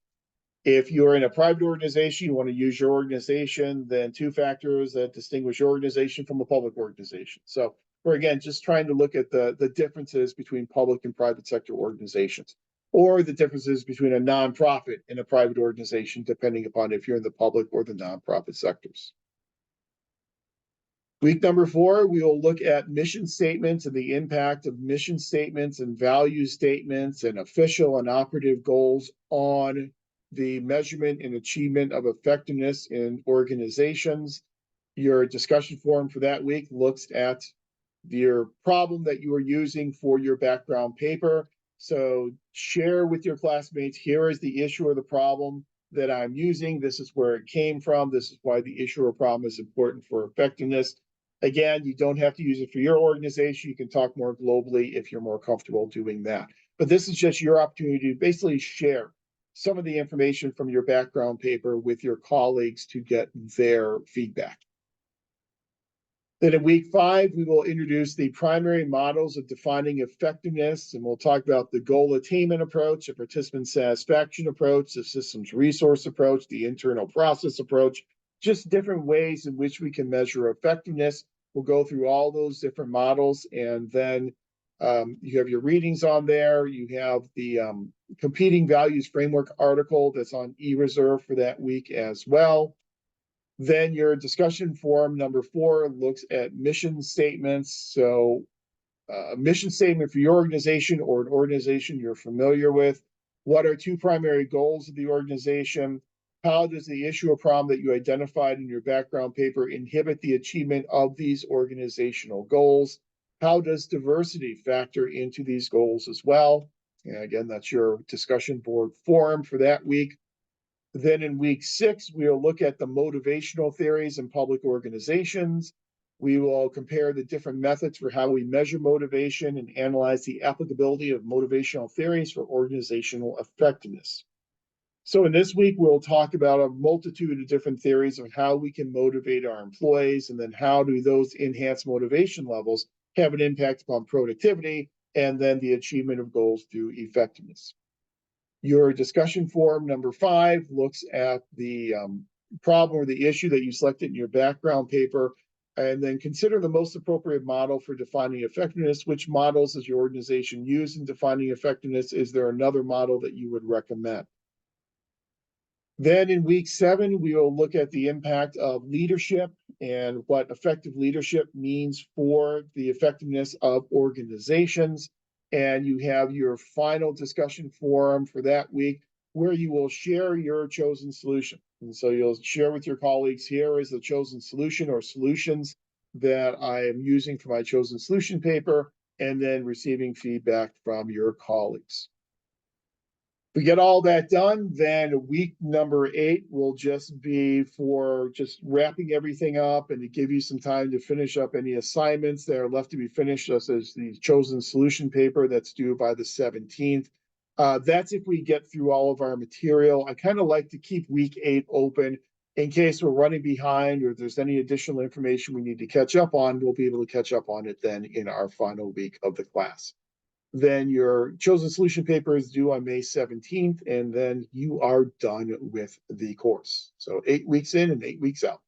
If you're in a private organization, you want to use your organization, then 2 factors that distinguish your organization from a public organization. So we're, again, just trying to look at the differences between public and private sector organizations, or the differences between a nonprofit and a private organization, depending upon if you're in the public or the nonprofit sectors. Week number 4, we will look at mission statements and the impact of mission statements and value statements and official and operative goals on the measurement and achievement of effectiveness in organizations. Your discussion forum for that week looks at your problem that you are using for your background paper. So share with your classmates, here is the issue or the problem that I'm using. This is where it came from. This is why the issue or problem is important for effectiveness. Again, you don't have to use it for your organization. You can talk more globally if you're more comfortable doing that. But this is just your opportunity to basically share some of the information from your background paper with your colleagues to get their feedback. Then in week 5, we will introduce the primary models of defining effectiveness, and we'll talk about the goal attainment approach, the participant satisfaction approach, the systems resource approach, the internal process approach, just different ways in which we can measure effectiveness. We'll go through all those different models, and then you have your readings on there. You have the competing values framework article that's on eReserve for that week as well. Then your discussion forum number 4 looks at mission statements. So a mission statement for your organization or an organization you're familiar with. What are 2 primary goals of the organization? How does the issue or problem that you identified in your background paper inhibit the achievement of these organizational goals? How does diversity factor into these goals as well? And again, that's your discussion board forum for that week. Then in week 6, we'll look at the motivational theories in public organizations. We will compare the different methods for how we measure motivation and analyze the applicability of motivational theories for organizational effectiveness. So in this week, we'll talk about a multitude of different theories of how we can motivate our employees, and then how do those enhanced motivation levels have an impact upon productivity and then the achievement of goals through effectiveness. Your discussion forum number 5 looks at the problem or the issue that you selected in your background paper, and then consider the most appropriate model for defining effectiveness. Which models does your organization use in defining effectiveness? Is there another model that you would recommend? Then in week 7, we will look at the impact of leadership and what effective leadership means for the effectiveness of organizations. And you have your final discussion forum for that week, where you will share your chosen solution. And so you'll share with your colleagues, here is the chosen solution or solutions that I am using for my chosen solution paper, and then receiving feedback from your colleagues. If we get all that done, then week number 8 will just be for just wrapping everything up and to give you some time to finish up any assignments that are left to be finished, just as the chosen solution paper that's due by the 17th. That's if we get through all of our material. I kind of like to keep week 8 open in case we're running behind or if there's any additional information we need to catch up on. We'll be able to catch up on it then in our final week of the class. Then your chosen solution paper is due on May 17th, and then you are done with the course. So 8 weeks in and 8 weeks out.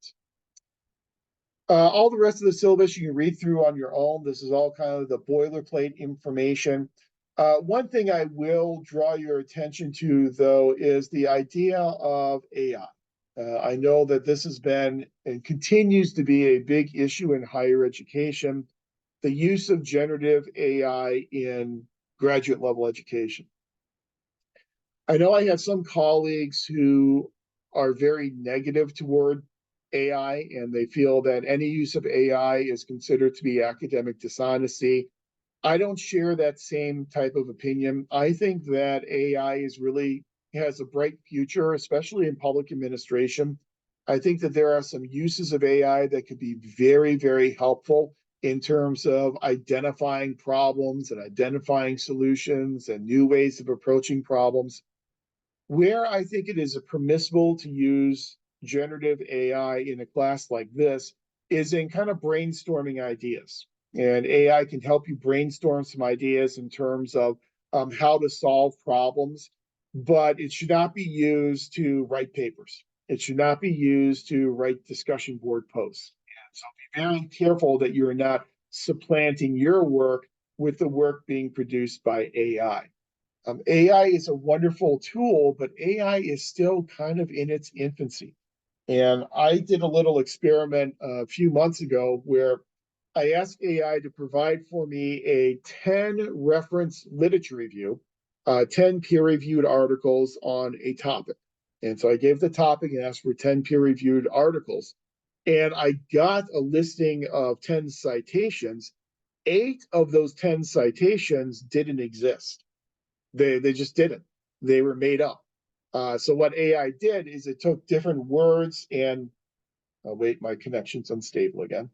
All the rest of the syllabus you can read through on your own. This is all kind of the boilerplate information. One thing I will draw your attention to, though, is the idea of AI. I know that this has been and continues to be a big issue in higher education, the use of generative AI in graduate level education. I know I have some colleagues who are very negative toward AI, and they feel that any use of AI is considered to be academic dishonesty. I don't share that same type of opinion. I think that AI is really has a bright future, especially in public administration. I think that there are some uses of AI that could be very, very helpful in terms of identifying problems and identifying solutions and new ways of approaching problems. Where I think it is permissible to use generative AI in a class like this is in kind of brainstorming ideas. And AI can help you brainstorm some ideas in terms of how to solve problems, but it should not be used to write papers. It should not be used to write discussion board posts. And so be very careful that you're not supplanting your work with the work being produced by AI. AI is a wonderful tool, but AI is still kind of in its infancy. And I did a little experiment a few months ago where I asked AI to provide for me a 10 reference literature review, 10 peer reviewed articles on a topic. And so I gave the topic and asked for 10 peer reviewed articles. And I got a listing of 10 citations. 8 of those 10 citations didn't exist. They just didn't. They were made up. So what AI did is it took different words and wait, my connection's unstable again.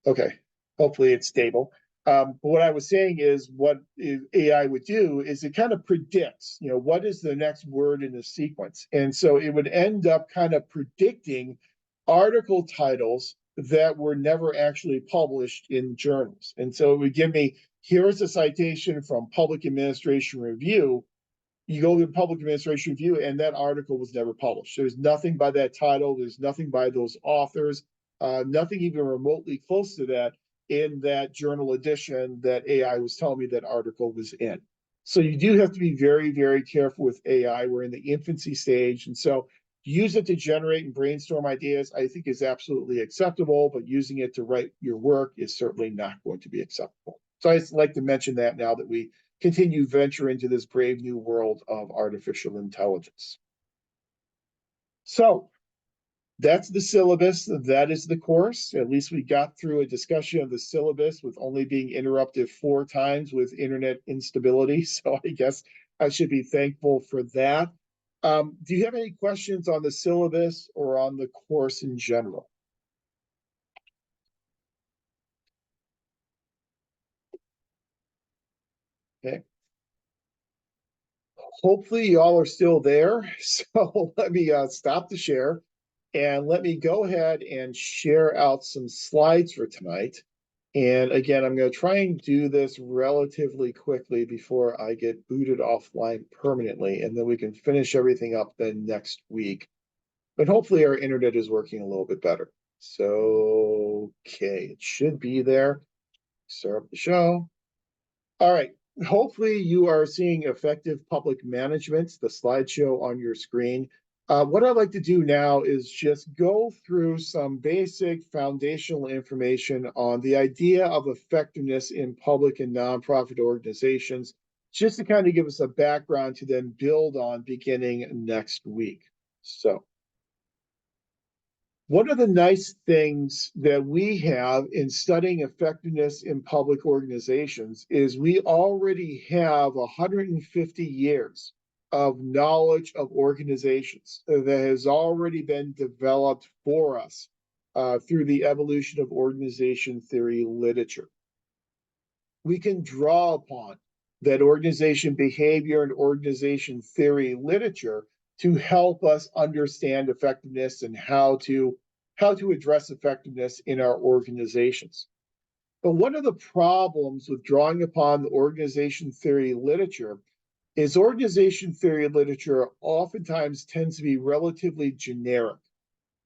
Okay, hopefully it's stable. But what I was saying is what AI would do is it kind of predicts, what is the next word in the sequence. And so it would end up kind of predicting article titles that were never actually published in journals. And so it would give me, here's a citation from Public Administration Review. You go to Public Administration Review, and that article was never published. There's nothing by that title. There's nothing by those authors, nothing even remotely close to that in that journal edition that AI was telling me that article was in. So you do have to be very, very careful with AI. We're in the infancy stage. And so use it to generate and brainstorm ideas, I think is absolutely acceptable, but using it to write your work is certainly not going to be acceptable. So I just like to mention that now that we continue venture into this brave new world of artificial intelligence. So that's the syllabus. That is the course. At least we got through a discussion of the syllabus with only being interrupted 4 times with internet instability. So I guess I should be thankful for that. Do you have any questions on the syllabus or on the course in general? Okay. Hopefully y'all are still there. So let me stop the share and let me go ahead and share out some slides for tonight. And again, I'm going to try and do this relatively quickly before I get booted offline permanently, and then we can finish everything up then next week. But hopefully our internet is working a little bit better. So, okay, it should be there. Start up the show. All right. Hopefully you are seeing effective public management, the slideshow on your screen. What I'd like to do now is just go through some basic foundational information on the idea of effectiveness in public and nonprofit organizations, just to kind of give us a background to then build on beginning next week. So one of the nice things that we have in studying effectiveness in public organizations is we already have 150 years of knowledge of organizations that has already been developed for us through the evolution of organization theory literature. We can draw upon that organization behavior and organization theory literature to help us understand effectiveness and how to address effectiveness in our organizations. But one of the problems with drawing upon the organization theory literature is organization theory literature oftentimes tends to be relatively generic.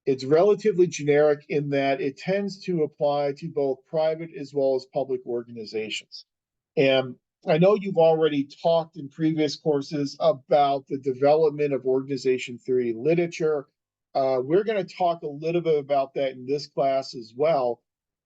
It's relatively generic in that it tends to apply to both private as well as public organizations. And I know you've already talked in previous courses about the development of organization theory literature. We're going to talk a little bit about that in this class as well.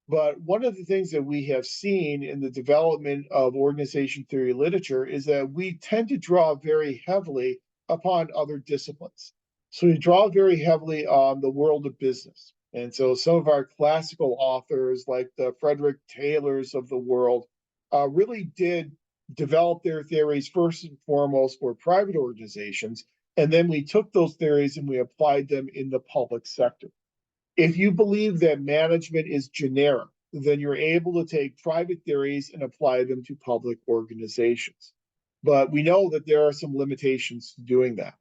But one of the things that we have seen in the development of organization theory literature is that we tend to draw very heavily upon other disciplines. So we draw very heavily on the world of business. And so some of our classical authors, like the Frederick Taylors of the world, really did develop their theories first and foremost for private organizations. And then we took those theories and we applied them in the public sector. If you believe that management is generic, then you're able to take private theories and apply them to public organizations. But we know that there are some limitations to doing that.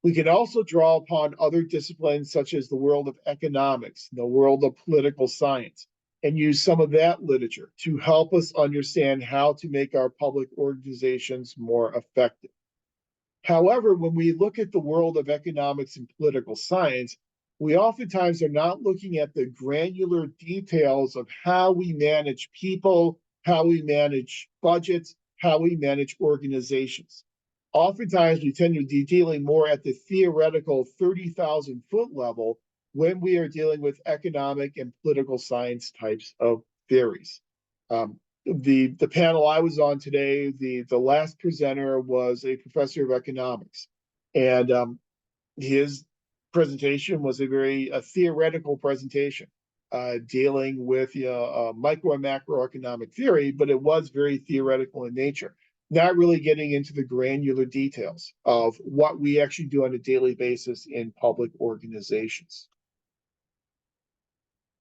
We can also draw upon other disciplines such as the world of economics, the world of political science, and use some of that literature to help us understand how to make our public organizations more effective. However, when we look at the world of economics and political science, we oftentimes are not looking at the granular details of how we manage people, how we manage budgets, how we manage organizations. Oftentimes, we tend to be dealing more at the theoretical 30,000-foot level when we are dealing with economic and political science types of theories. The panel I was on today, the last presenter was a professor of economics, and his presentation was a theoretical presentation, dealing with micro and macroeconomic theory, but it was very theoretical in nature, not really getting into the granular details of what we actually do on a daily basis in public organizations.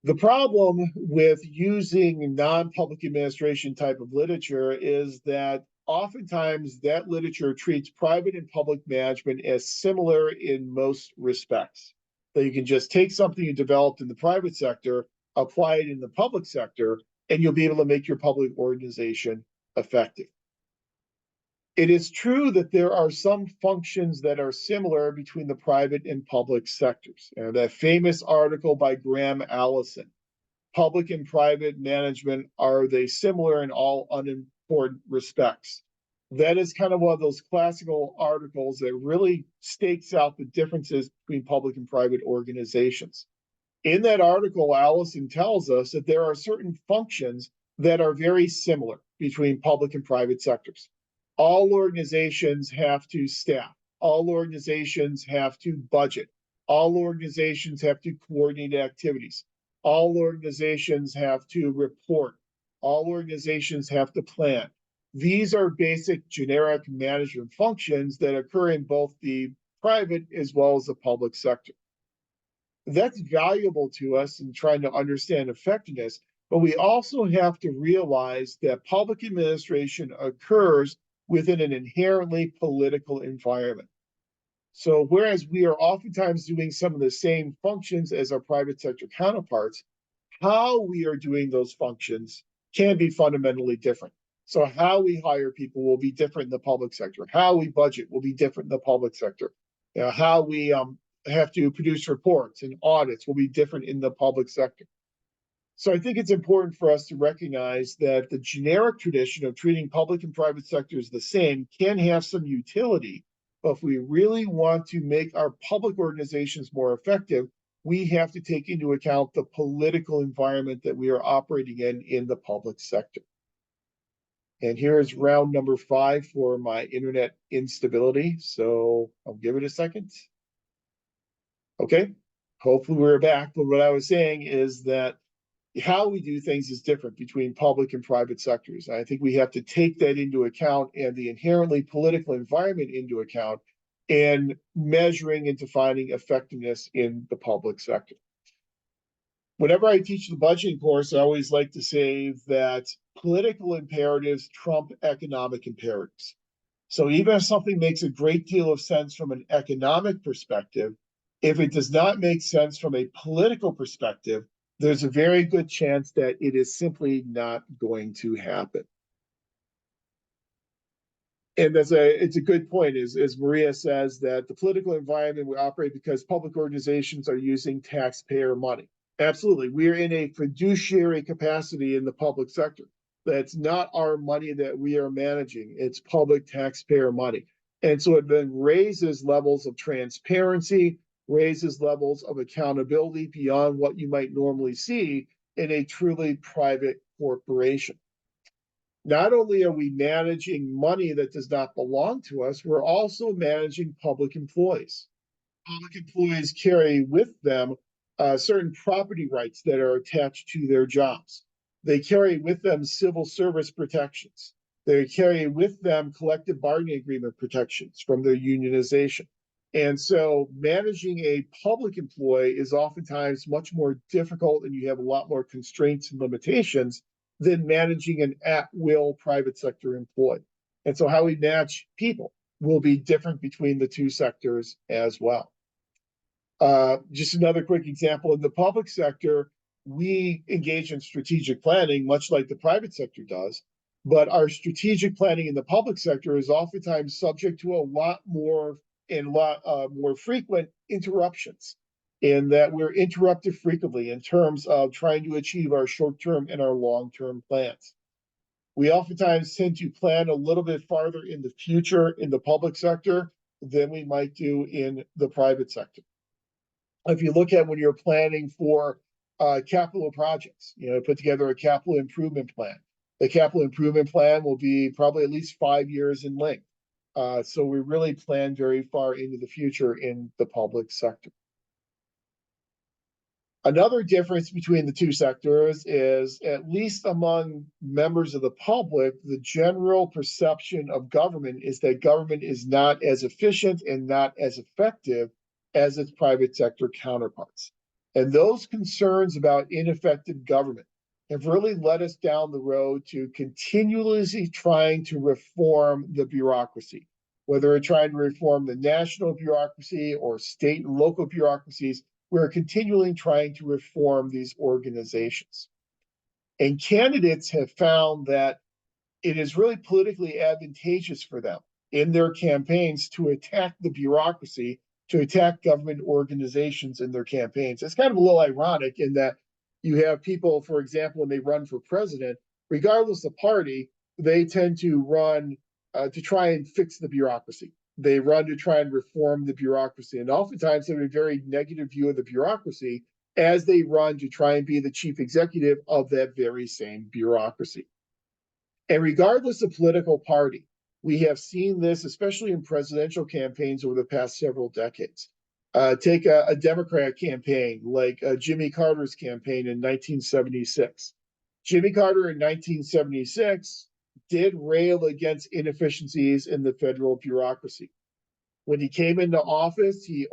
The problem with using non-public administration type of literature is that oftentimes that literature treats private and public management as similar in most respects. That you can just take something you developed in the private sector, apply it in the public sector, and you'll be able to make your public organization effective. It is true that there are some functions that are similar between the private and public sectors. And that famous article by Graham Allison, Public and Private Management, Are They Similar in All Unimportant Respects? That is kind of one of those classical articles that really stakes out the differences between public and private organizations. In that article, Allison tells us that there are certain functions that are very similar between public and private sectors. All organizations have to staff, all organizations have to budget, all organizations have to coordinate activities, all organizations have to report, all organizations have to plan. These are basic generic management functions that occur in both the private as well as the public sector. That's valuable to us in trying to understand effectiveness, but we also have to realize that public administration occurs within an inherently political environment. So whereas we are oftentimes doing some of the same functions as our private sector counterparts, how we are doing those functions can be fundamentally different. So how we hire people will be different in the public sector. How we budget will be different in the public sector. How we have to produce reports and audits will be different in the public sector. So I think it's important for us to recognize that the generic tradition of treating public and private sectors the same can have some utility, but if we really want to make our public organizations more effective, we have to take into account the political environment that we are operating in the public sector. And here is round number 5 for my internet instability. So I'll give it a second. Okay, hopefully we're back. But what I was saying is that how we do things is different between public and private sectors. I think we have to take that into account and the inherently political environment into account in measuring and defining effectiveness in the public sector. Whenever I teach the budgeting course, I always like to say that political imperatives trump economic imperatives. So even if something makes a great deal of sense from an economic perspective, if it does not make sense from a political perspective, there's a very good chance that it is simply not going to happen. And it's a good point, as Maria says, that the political environment we operate because public organizations are using taxpayer money. Absolutely. We're in a fiduciary capacity in the public sector. That's not our money that we are managing. It's public taxpayer money. And so it then raises levels of transparency, raises levels of accountability beyond what you might normally see in a truly private corporation. Not only are we managing money that does not belong to us, we're also managing public employees. public employees carry with them certain property rights that are attached to their jobs. They carry with them civil service protections. They carry with them collective bargaining agreement protections from their unionization. And so managing a public employee is oftentimes much more difficult, and you have a lot more constraints and limitations than managing an at-will private sector employee. And so how we match people will be different between the two sectors as well. Just another quick example, in the public sector, we engage in strategic planning, much like the private sector does, but our strategic planning in the public sector is oftentimes subject to a lot more more frequent interruptions, in that we're interrupted frequently in terms of trying to achieve our short-term and our long-term plans. We oftentimes tend to plan a little bit farther in the future in the public sector than we might do in the private sector. If you look at when you're planning for capital projects, put together a capital improvement plan. The capital improvement plan will be probably at least 5 years in length. So we really plan very far into the future in the public sector. Another difference between the two sectors is, at least among members of the public, the general perception of government is that government is not as efficient and not as effective as its private sector counterparts. And those concerns about ineffective government have really led us down the road to continuously trying to reform the bureaucracy, whether we're trying to reform the national bureaucracy or state and local bureaucracies. We're continually trying to reform these organizations. And candidates have found that it is really politically advantageous for them in their campaigns to attack the bureaucracy, to attack government organizations in their campaigns. It's kind of a little ironic in that you have people, for example, when they run for president, regardless of party, they tend to run to try and fix the bureaucracy. They run to try and reform the bureaucracy, and oftentimes have a very negative view of the bureaucracy as they run to try and be the chief executive of that very same bureaucracy. And regardless of political party, we have seen this, especially in presidential campaigns over the past several decades. Take a Democrat campaign like Jimmy Carter's campaign in 1976. Jimmy Carter in 1976 did rail against inefficiencies in the federal bureaucracy. When he came into office, he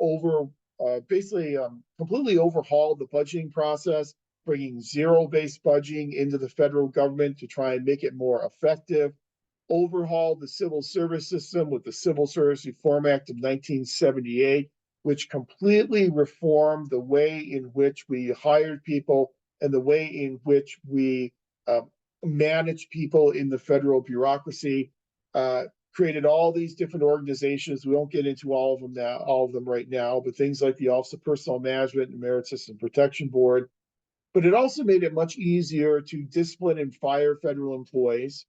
completely overhauled the budgeting process, bringing zero-based budgeting into the federal government to try and make it more effective, overhauled the civil service system with the Civil Service Reform Act of 1978, which completely reformed the way in which we hired people and the way in which we manage people in the federal bureaucracy, created all these different organizations. We won't get into all of them right now, but things like the Office of Personnel Management and Merit System Protection Board. But it also made it much easier to discipline and fire federal employees.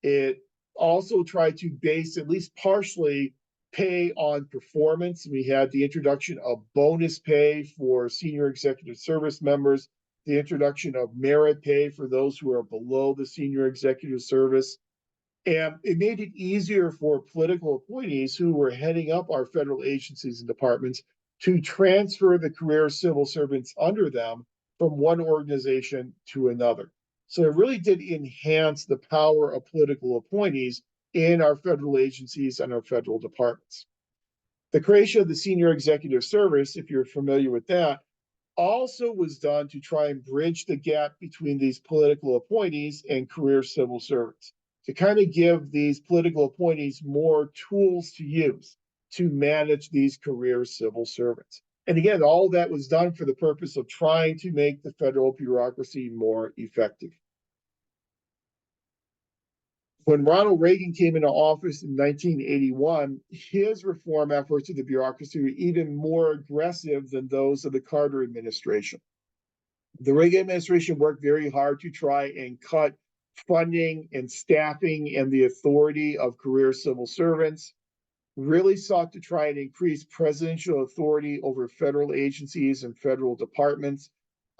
It also tried to base, at least partially, pay on performance. We had the introduction of bonus pay for senior executive service members, the introduction of merit pay for those who are below the senior executive service. And it made it easier for political appointees who were heading up our federal agencies and departments to transfer the career civil servants under them from one organization to another. So it really did enhance the power of political appointees in our federal agencies and our federal departments. The creation of the senior executive service, if you're familiar with that, also was done to try and bridge the gap between these political appointees and career civil servants, to kind of give these political appointees more tools to use to manage these career civil servants. And again, all that was done for the purpose of trying to make the federal bureaucracy more effective. When Ronald Reagan came into office in 1981, his reform efforts of the bureaucracy were even more aggressive than those of the Carter administration. The Reagan administration worked very hard to try and cut funding and staffing and the authority of career civil servants, really sought to try and increase presidential authority over federal agencies and federal departments.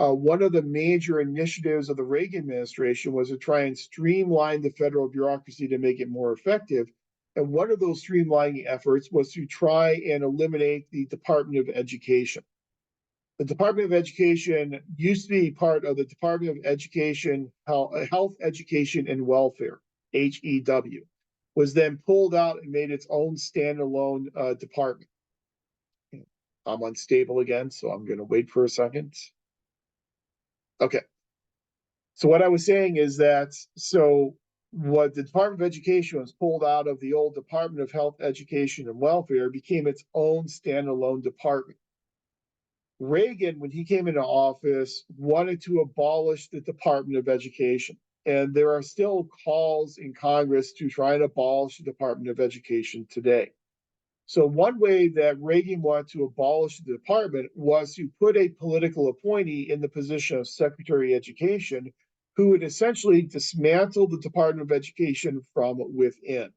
One of the major initiatives of the Reagan administration was to try and streamline the federal bureaucracy to make it more effective. And one of those streamlining efforts was to try and eliminate the Department of Education. The Department of Education used to be part of the Department of Education, Health, Education, and Welfare, HEW, was then pulled out and made its own standalone department. I'm unstable again, so I'm going to wait for a second. Okay. So what I was saying is that, so what the Department of Education was pulled out of the old Department of Health, Education, and Welfare became its own standalone department. Reagan, when he came into office, wanted to abolish the Department of Education. And there are still calls in Congress to try and abolish the Department of Education today. So one way that Reagan wanted to abolish the department was to put a political appointee in the position of Secretary of Education, who would essentially dismantle the Department of Education from within.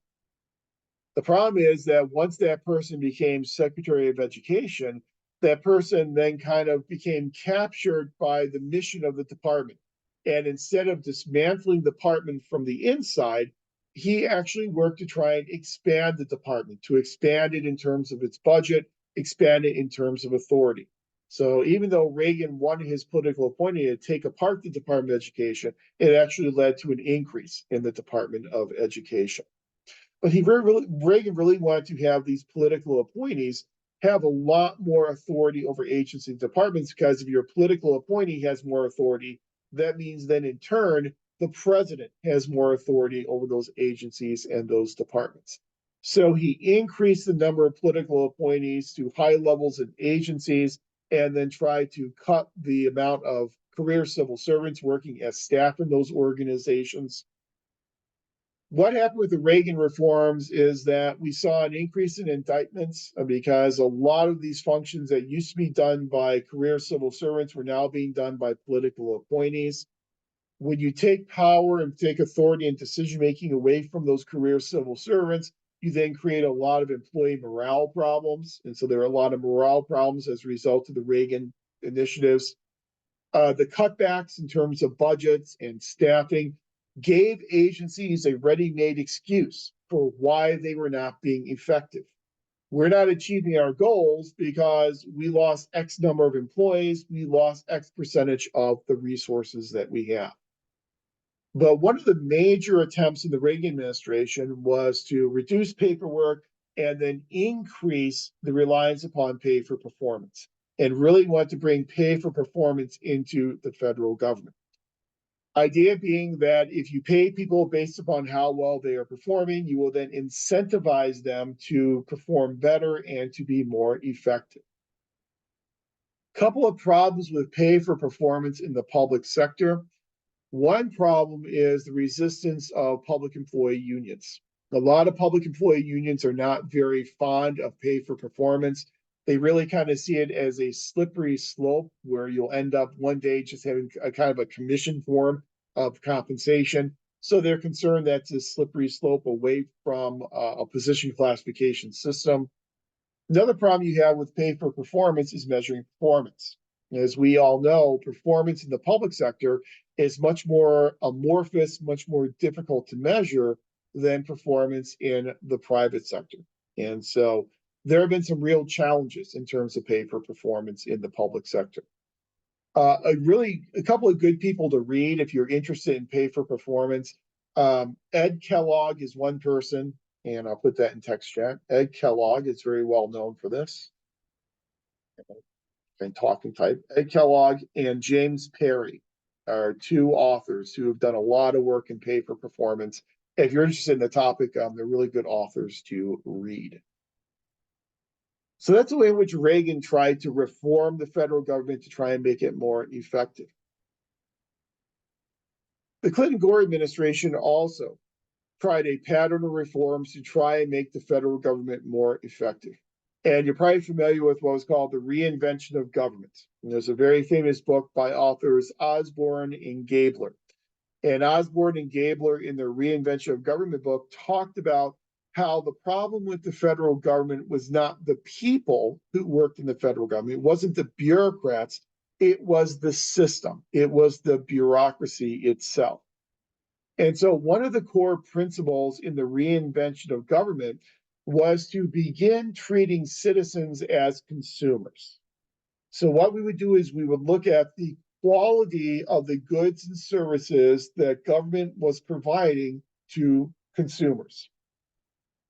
The problem is that once that person became Secretary of Education, that person then kind of became captured by the mission of the department. And instead of dismantling the department from the inside, he actually worked to try and expand the department, to expand it in terms of its budget, expand it in terms of authority. So even though Reagan wanted his political appointee to take apart the Department of Education, it actually led to an increase in the Department of Education. But Reagan really wanted to have these political appointees have a lot more authority over agencies and departments, because if your political appointee has more authority, that means then in turn, the president has more authority over those agencies and those departments. So he increased the number of political appointees to high levels in agencies and then tried to cut the amount of career civil servants working as staff in those organizations. What happened with the Reagan reforms is that we saw an increase in indictments because a lot of these functions that used to be done by career civil servants were now being done by political appointees. When you take power and take authority and decision making away from those career civil servants, you then create a lot of employee morale problems. And so there are a lot of morale problems as a result of the Reagan initiatives. The cutbacks in terms of budgets and staffing gave agencies a ready-made excuse for why they were not being effective. We're not achieving our goals because we lost X number of employees, we lost X percentage of the resources that we have. But one of the major attempts in the Reagan administration was to reduce paperwork and then increase the reliance upon pay for performance, and really want to bring pay for performance into the federal government. Idea being that if you pay people based upon how well they are performing, you will then incentivize them to perform better and to be more effective. Couple of problems with pay for performance in the public sector. One problem is the resistance of public employee unions. A lot of public employee unions are not very fond of pay for performance. They really kind of see it as a slippery slope where you'll end up one day just having a kind of a commission form of compensation. So they're concerned that's a slippery slope away from a position classification system. Another problem you have with pay for performance is measuring performance. As we all know, performance in the public sector is much more amorphous, much more difficult to measure than performance in the private sector. And so there have been some real challenges in terms of pay for performance in the public sector. A couple of good people to read if you're interested in pay for performance. Ed Kellogg is one person, and I'll put that in text chat. Ed Kellogg is very well known for this. And talking type. Ed Kellogg and James Perry are two authors who have done a lot of work in pay for performance. If you're interested in the topic, they're really good authors to read. So that's the way in which Reagan tried to reform the federal government to try and make it more effective. The Clinton-Gore administration also tried a pattern of reforms to try and make the federal government more effective. And you're probably familiar with what was called the reinvention of government. And there's a very famous book by authors Osborne and Gabler. And Osborne and Gabler, in their reinvention of government book, talked about how the problem with the federal government was not the people who worked in the federal government. It wasn't the bureaucrats. It was the system. It was the bureaucracy itself. And so one of the core principles in the reinvention of government was to begin treating citizens as consumers. So what we would do is we would look at the quality of the goods and services that government was providing to consumers.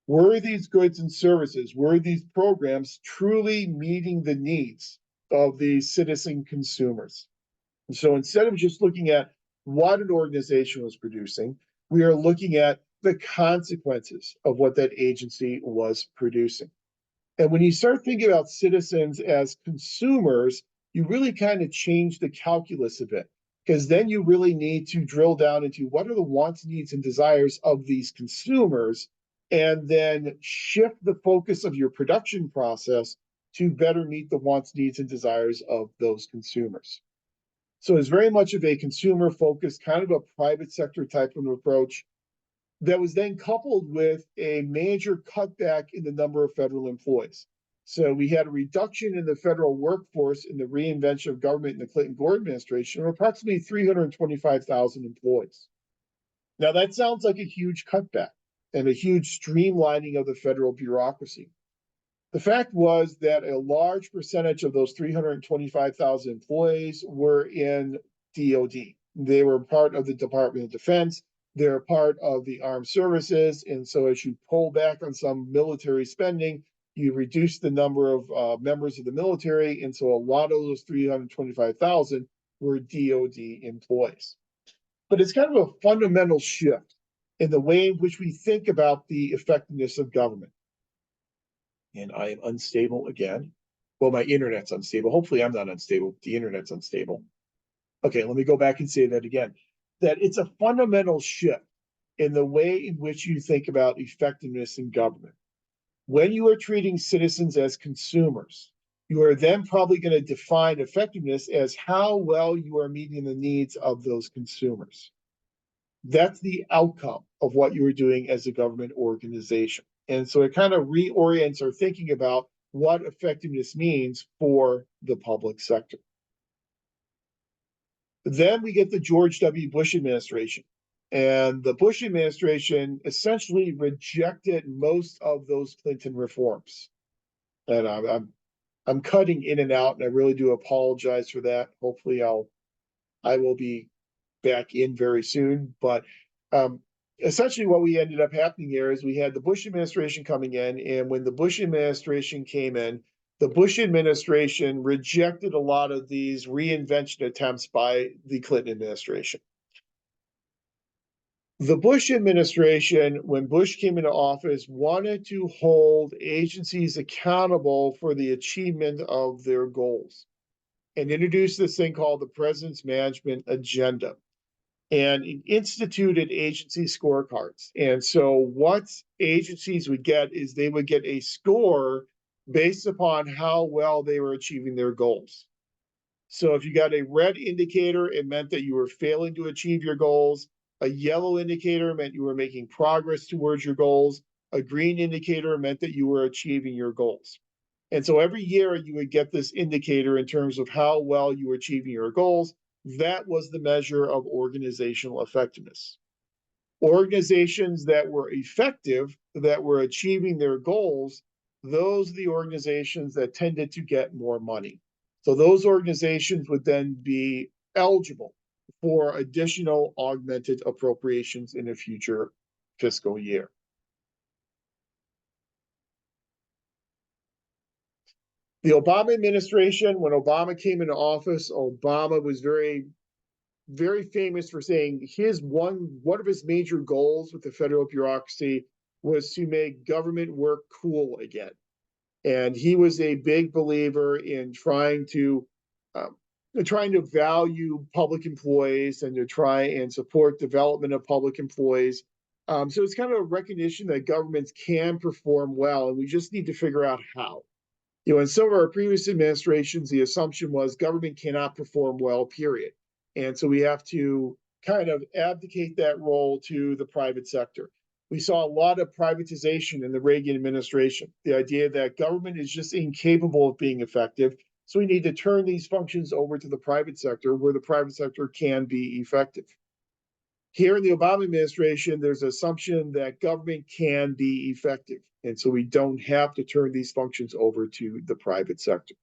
Were these goods and services, were these programs truly meeting the needs of the citizen consumers? And so instead of just looking at what an organization was producing, we are looking at the consequences of what that agency was producing. And when you start thinking about citizens as consumers, you really kind of change the calculus a bit, because then you really need to drill down into what are the wants, needs, and desires of these consumers, and then shift the focus of your production process to better meet the wants, needs, and desires of those consumers. So it's very much of a consumer focused, kind of a private sector type of approach that was then coupled with a major cutback in the number of federal employees. So we had a reduction in the federal workforce in the reinvention of government in the Clinton-Gore administration of approximately 325,000 employees. Now that sounds like a huge cutback and a huge streamlining of the federal bureaucracy. The fact was that a large percentage of those 325,000 employees were in DOD. They were part of the Department of Defense. They're part of the armed services. And so as you pull back on some military spending, you reduce the number of members of the military. And so a lot of those 325,000 were DOD employees. But it's kind of a fundamental shift in the way in which we think about the effectiveness of government. And I am unstable again. Well, my internet's unstable. Hopefully, I'm not unstable. The internet's unstable. Okay, let me go back and say that again. That it's a fundamental shift in the way in which you think about effectiveness in government. When you are treating citizens as consumers, you are then probably going to define effectiveness as how well you are meeting the needs of those consumers. That's the outcome of what you are doing as a government organization. And so it kind of reorients our thinking about what effectiveness means for the public sector. Then we get the George W. Bush administration. And the Bush administration essentially rejected most of those Clinton reforms. And I'm cutting in and out, and I really do apologize for that. Hopefully I will be back in very soon. But um, essentially, what we ended up happening here is we had the Bush administration coming in, and when the Bush administration came in, the Bush administration rejected a lot of these reinvention attempts by the Clinton administration. The Bush administration, when Bush came into office, wanted to hold agencies accountable for the achievement of their goals and introduced this thing called the President's Management Agenda and instituted agency scorecards. And so what agencies would get is they would get a score based upon how well they were achieving their goals. So if you got a red indicator, it meant that you were failing to achieve your goals. A yellow indicator meant you were making progress towards your goals. A green indicator meant that you were achieving your goals. And so every year you would get this indicator in terms of how well you were achieving your goals. That was the measure of organizational effectiveness. Organizations that were effective, that were achieving their goals, those are the organizations that tended to get more money. So those organizations would then be eligible for additional augmented appropriations in a future fiscal year. The Obama administration, when Obama came into office, Obama was very famous for saying one of his major goals with the federal bureaucracy was to make government work cool again. And he was a big believer in um, trying to value public employees and to try and support development of public employees. So it's kind of a recognition that governments can perform well, and we just need to figure out how. In some of our previous administrations, the assumption was government cannot perform well, period. And so we have to kind of abdicate that role to the private sector. We saw a lot of privatization in the Reagan administration, the idea that government is just incapable of being effective. So we need to turn these functions over to the private sector where the private sector can be effective. Here in the Obama administration, there's an assumption that government can be effective. And so we don't have to turn these functions over to the private sector.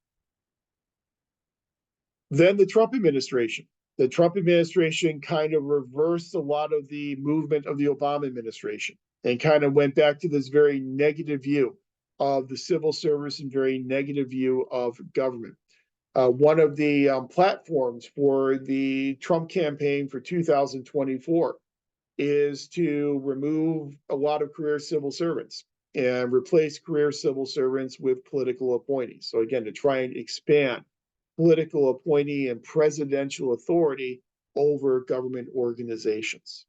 Then the Trump administration. The Trump administration kind of reversed a lot of the movement of the Obama administration and kind of went back to this very negative view of the civil service and very negative view of government. One of the platforms for the Trump campaign for 2024 is to remove a lot of career civil servants and replace career civil servants with political appointees. So, again, to try and expand political appointee and presidential authority over government organizations.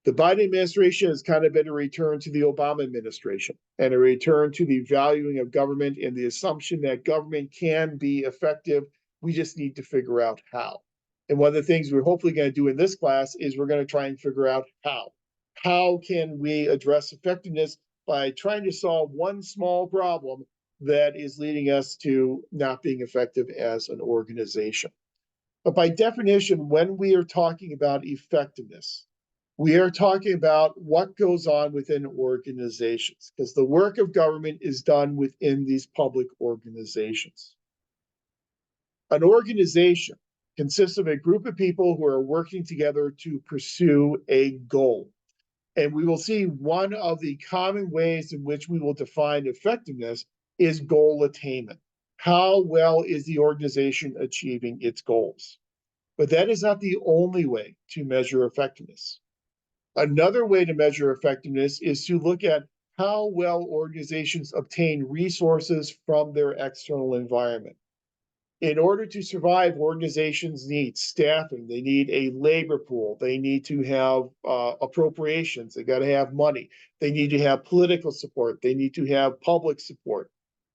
The Biden administration has kind of been a return to the Obama administration and a return to the valuing of government and the assumption that government can be effective. We just need to figure out how. And one of the things we're hopefully going to do in this class is we're going to try and figure out how. How can we address effectiveness by trying to solve one small problem that is leading us to not being effective as an organization? But by definition, when we are talking about effectiveness, we are talking about what goes on within organizations, because the work of government is done within these public organizations. An organization consists of a group of people who are working together to pursue a goal. And we will see one of the common ways in which we will define effectiveness is goal attainment. How well is the organization achieving its goals? But that is not the only way to measure effectiveness. Another way to measure effectiveness is to look at how well organizations obtain resources from their external environment. In order to survive, organizations need staffing, they need a labor pool, they need to have appropriations, they got to have money, they need to have political support, they need to have public support.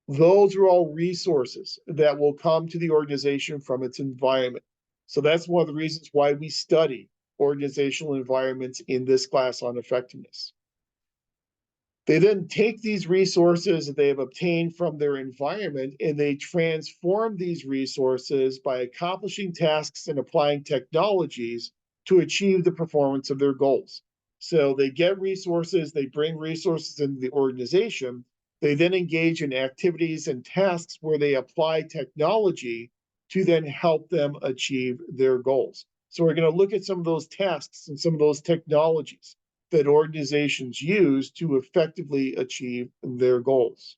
Those are all resources that will come to the organization from its environment. So that's one of the reasons why we study organizational environments in this class on effectiveness. They then take these resources that they have obtained from their environment and they transform these resources by accomplishing tasks and applying technologies to achieve the performance of their goals. So they get resources, they bring resources into the organization, they then engage in activities and tasks where they apply technology to then help them achieve their goals. So we're going to look at some of those tasks and some of those technologies that organizations use to effectively achieve their goals.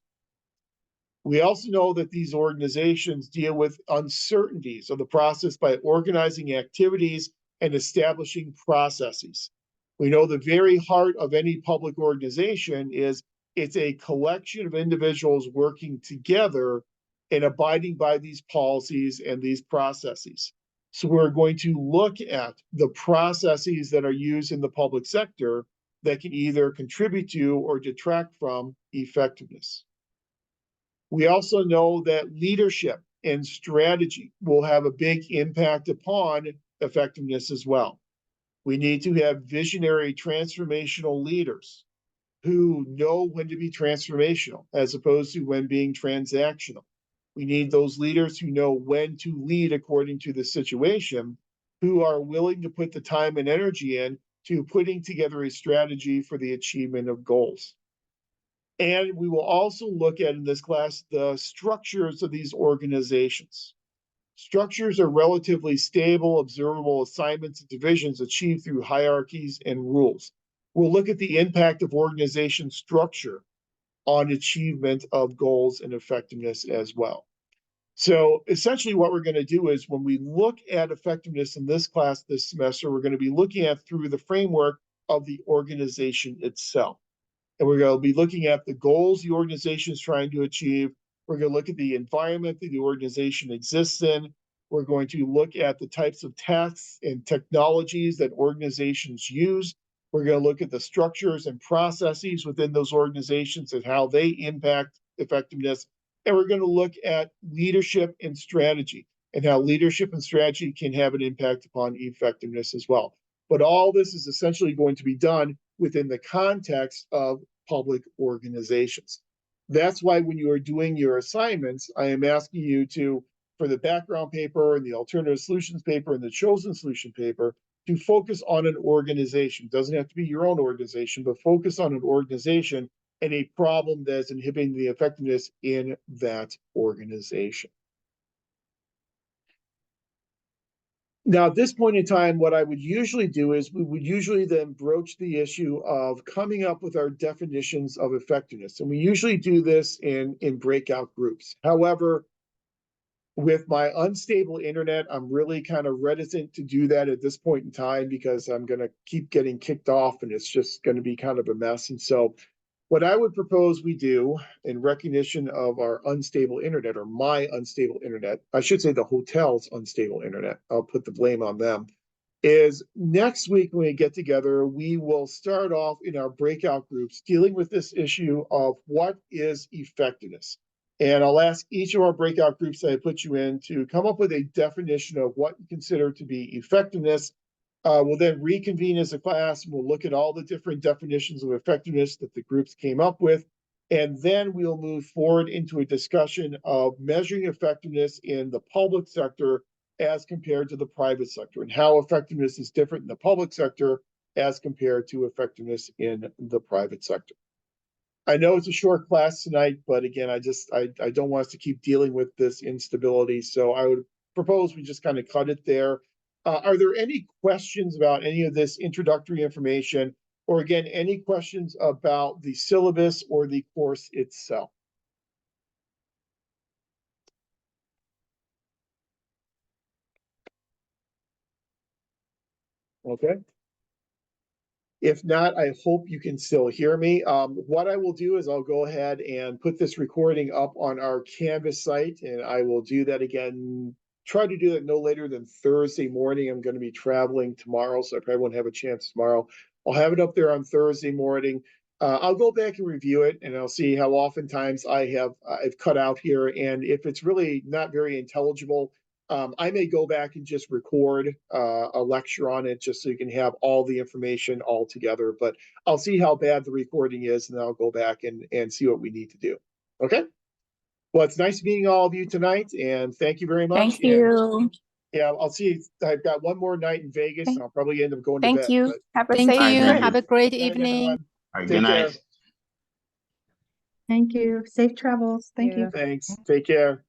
We also know that these organizations deal with uncertainties of the process by organizing activities and establishing processes. We know the very heart of any public organization is it's a collection of individuals working together and abiding by these policies and these processes. So we're going to look at the processes that are used in the public sector that can either contribute to or detract from effectiveness. We also know that leadership and strategy will have a big impact upon effectiveness as well. We need to have visionary transformational leaders who know when to be transformational as opposed to when being transactional. We need those leaders who know when to lead according to the situation, who are willing to put the time and energy in to putting together a strategy for the achievement of goals. And we will also look at in this class the structures of these organizations. Structures are relatively stable, observable assignments and divisions achieved through hierarchies and rules. We'll look at the impact of organization structure on achievement of goals and effectiveness as well. So essentially what we're going to do is when we look at effectiveness in this class this semester, we're going to be looking at through the framework of the organization itself. And we're going to be looking at the goals the organization is trying to achieve. We're going to look at the environment that the organization exists in. We're going to look at the types of tasks and technologies that organizations use. We're going to look at the structures and processes within those organizations and how they impact effectiveness. And we're going to look at leadership and strategy and how leadership and strategy can have an impact upon effectiveness as well. But all this is essentially going to be done within the context of public organizations. That's why when you are doing your assignments, I am asking you to, for the background paper and the alternative solutions paper and the chosen solution paper, to focus on an organization. Doesn't have to be your own organization, but focus on an organization and a problem that's inhibiting the effectiveness in that organization. Now, at this point in time, what I would usually do is we would usually then broach the issue of coming up with our definitions of effectiveness. And we usually do this in breakout groups. However, with my unstable internet, I'm really kind of reticent to do that at this point in time because I'm going to keep getting kicked off and it's just going to be kind of a mess. And so what I would propose we do in recognition of our unstable internet, or my unstable internet, I should say the hotel's unstable internet, I'll put the blame on them, is next week when we get together, we will start off in our breakout groups dealing with this issue of what is effectiveness. And I'll ask each of our breakout groups that I put you in to come up with a definition of what you consider to be effectiveness. We'll then reconvene as a class and we'll look at all the different definitions of effectiveness that the groups came up with. And then we'll move forward into a discussion of measuring effectiveness in the public sector as compared to the private sector and how effectiveness is different in the public sector as compared to effectiveness in the private sector. I know it's a short class tonight, but again, I don't want us to keep dealing with this instability. So I would propose we just kind of cut it there. Are there any questions about any of this introductory information? Or again, any questions about the syllabus or the course itself? Okay. If not, I hope you can still hear me. What I will do is I'll go ahead and put this recording up on our Canvas site, and I will do that again. Try to do that no later than Thursday morning. I'm going to be traveling tomorrow, so I probably won't have a chance tomorrow. I'll have it up there on Thursday morning. I'll go back and review it, and I'll see how oftentimes I've cut out here, and if it's really not very intelligible, I may go back and just record a lecture on it just so you can have all the information all together. But I'll see how bad the recording is, and then I'll go back and see what we need to do. Okay? Well, it's nice meeting all of you tonight, and thank you very much. Thank you. And, yeah, I'll see. I've got one more night in Vegas, and I'll probably end up going to bed. Thank you. But Have a Thank safe you. night. Have a great good night, evening. everyone. All right, Take good care. night. Thank you. Safe travels. Thank you. Thanks. Take care.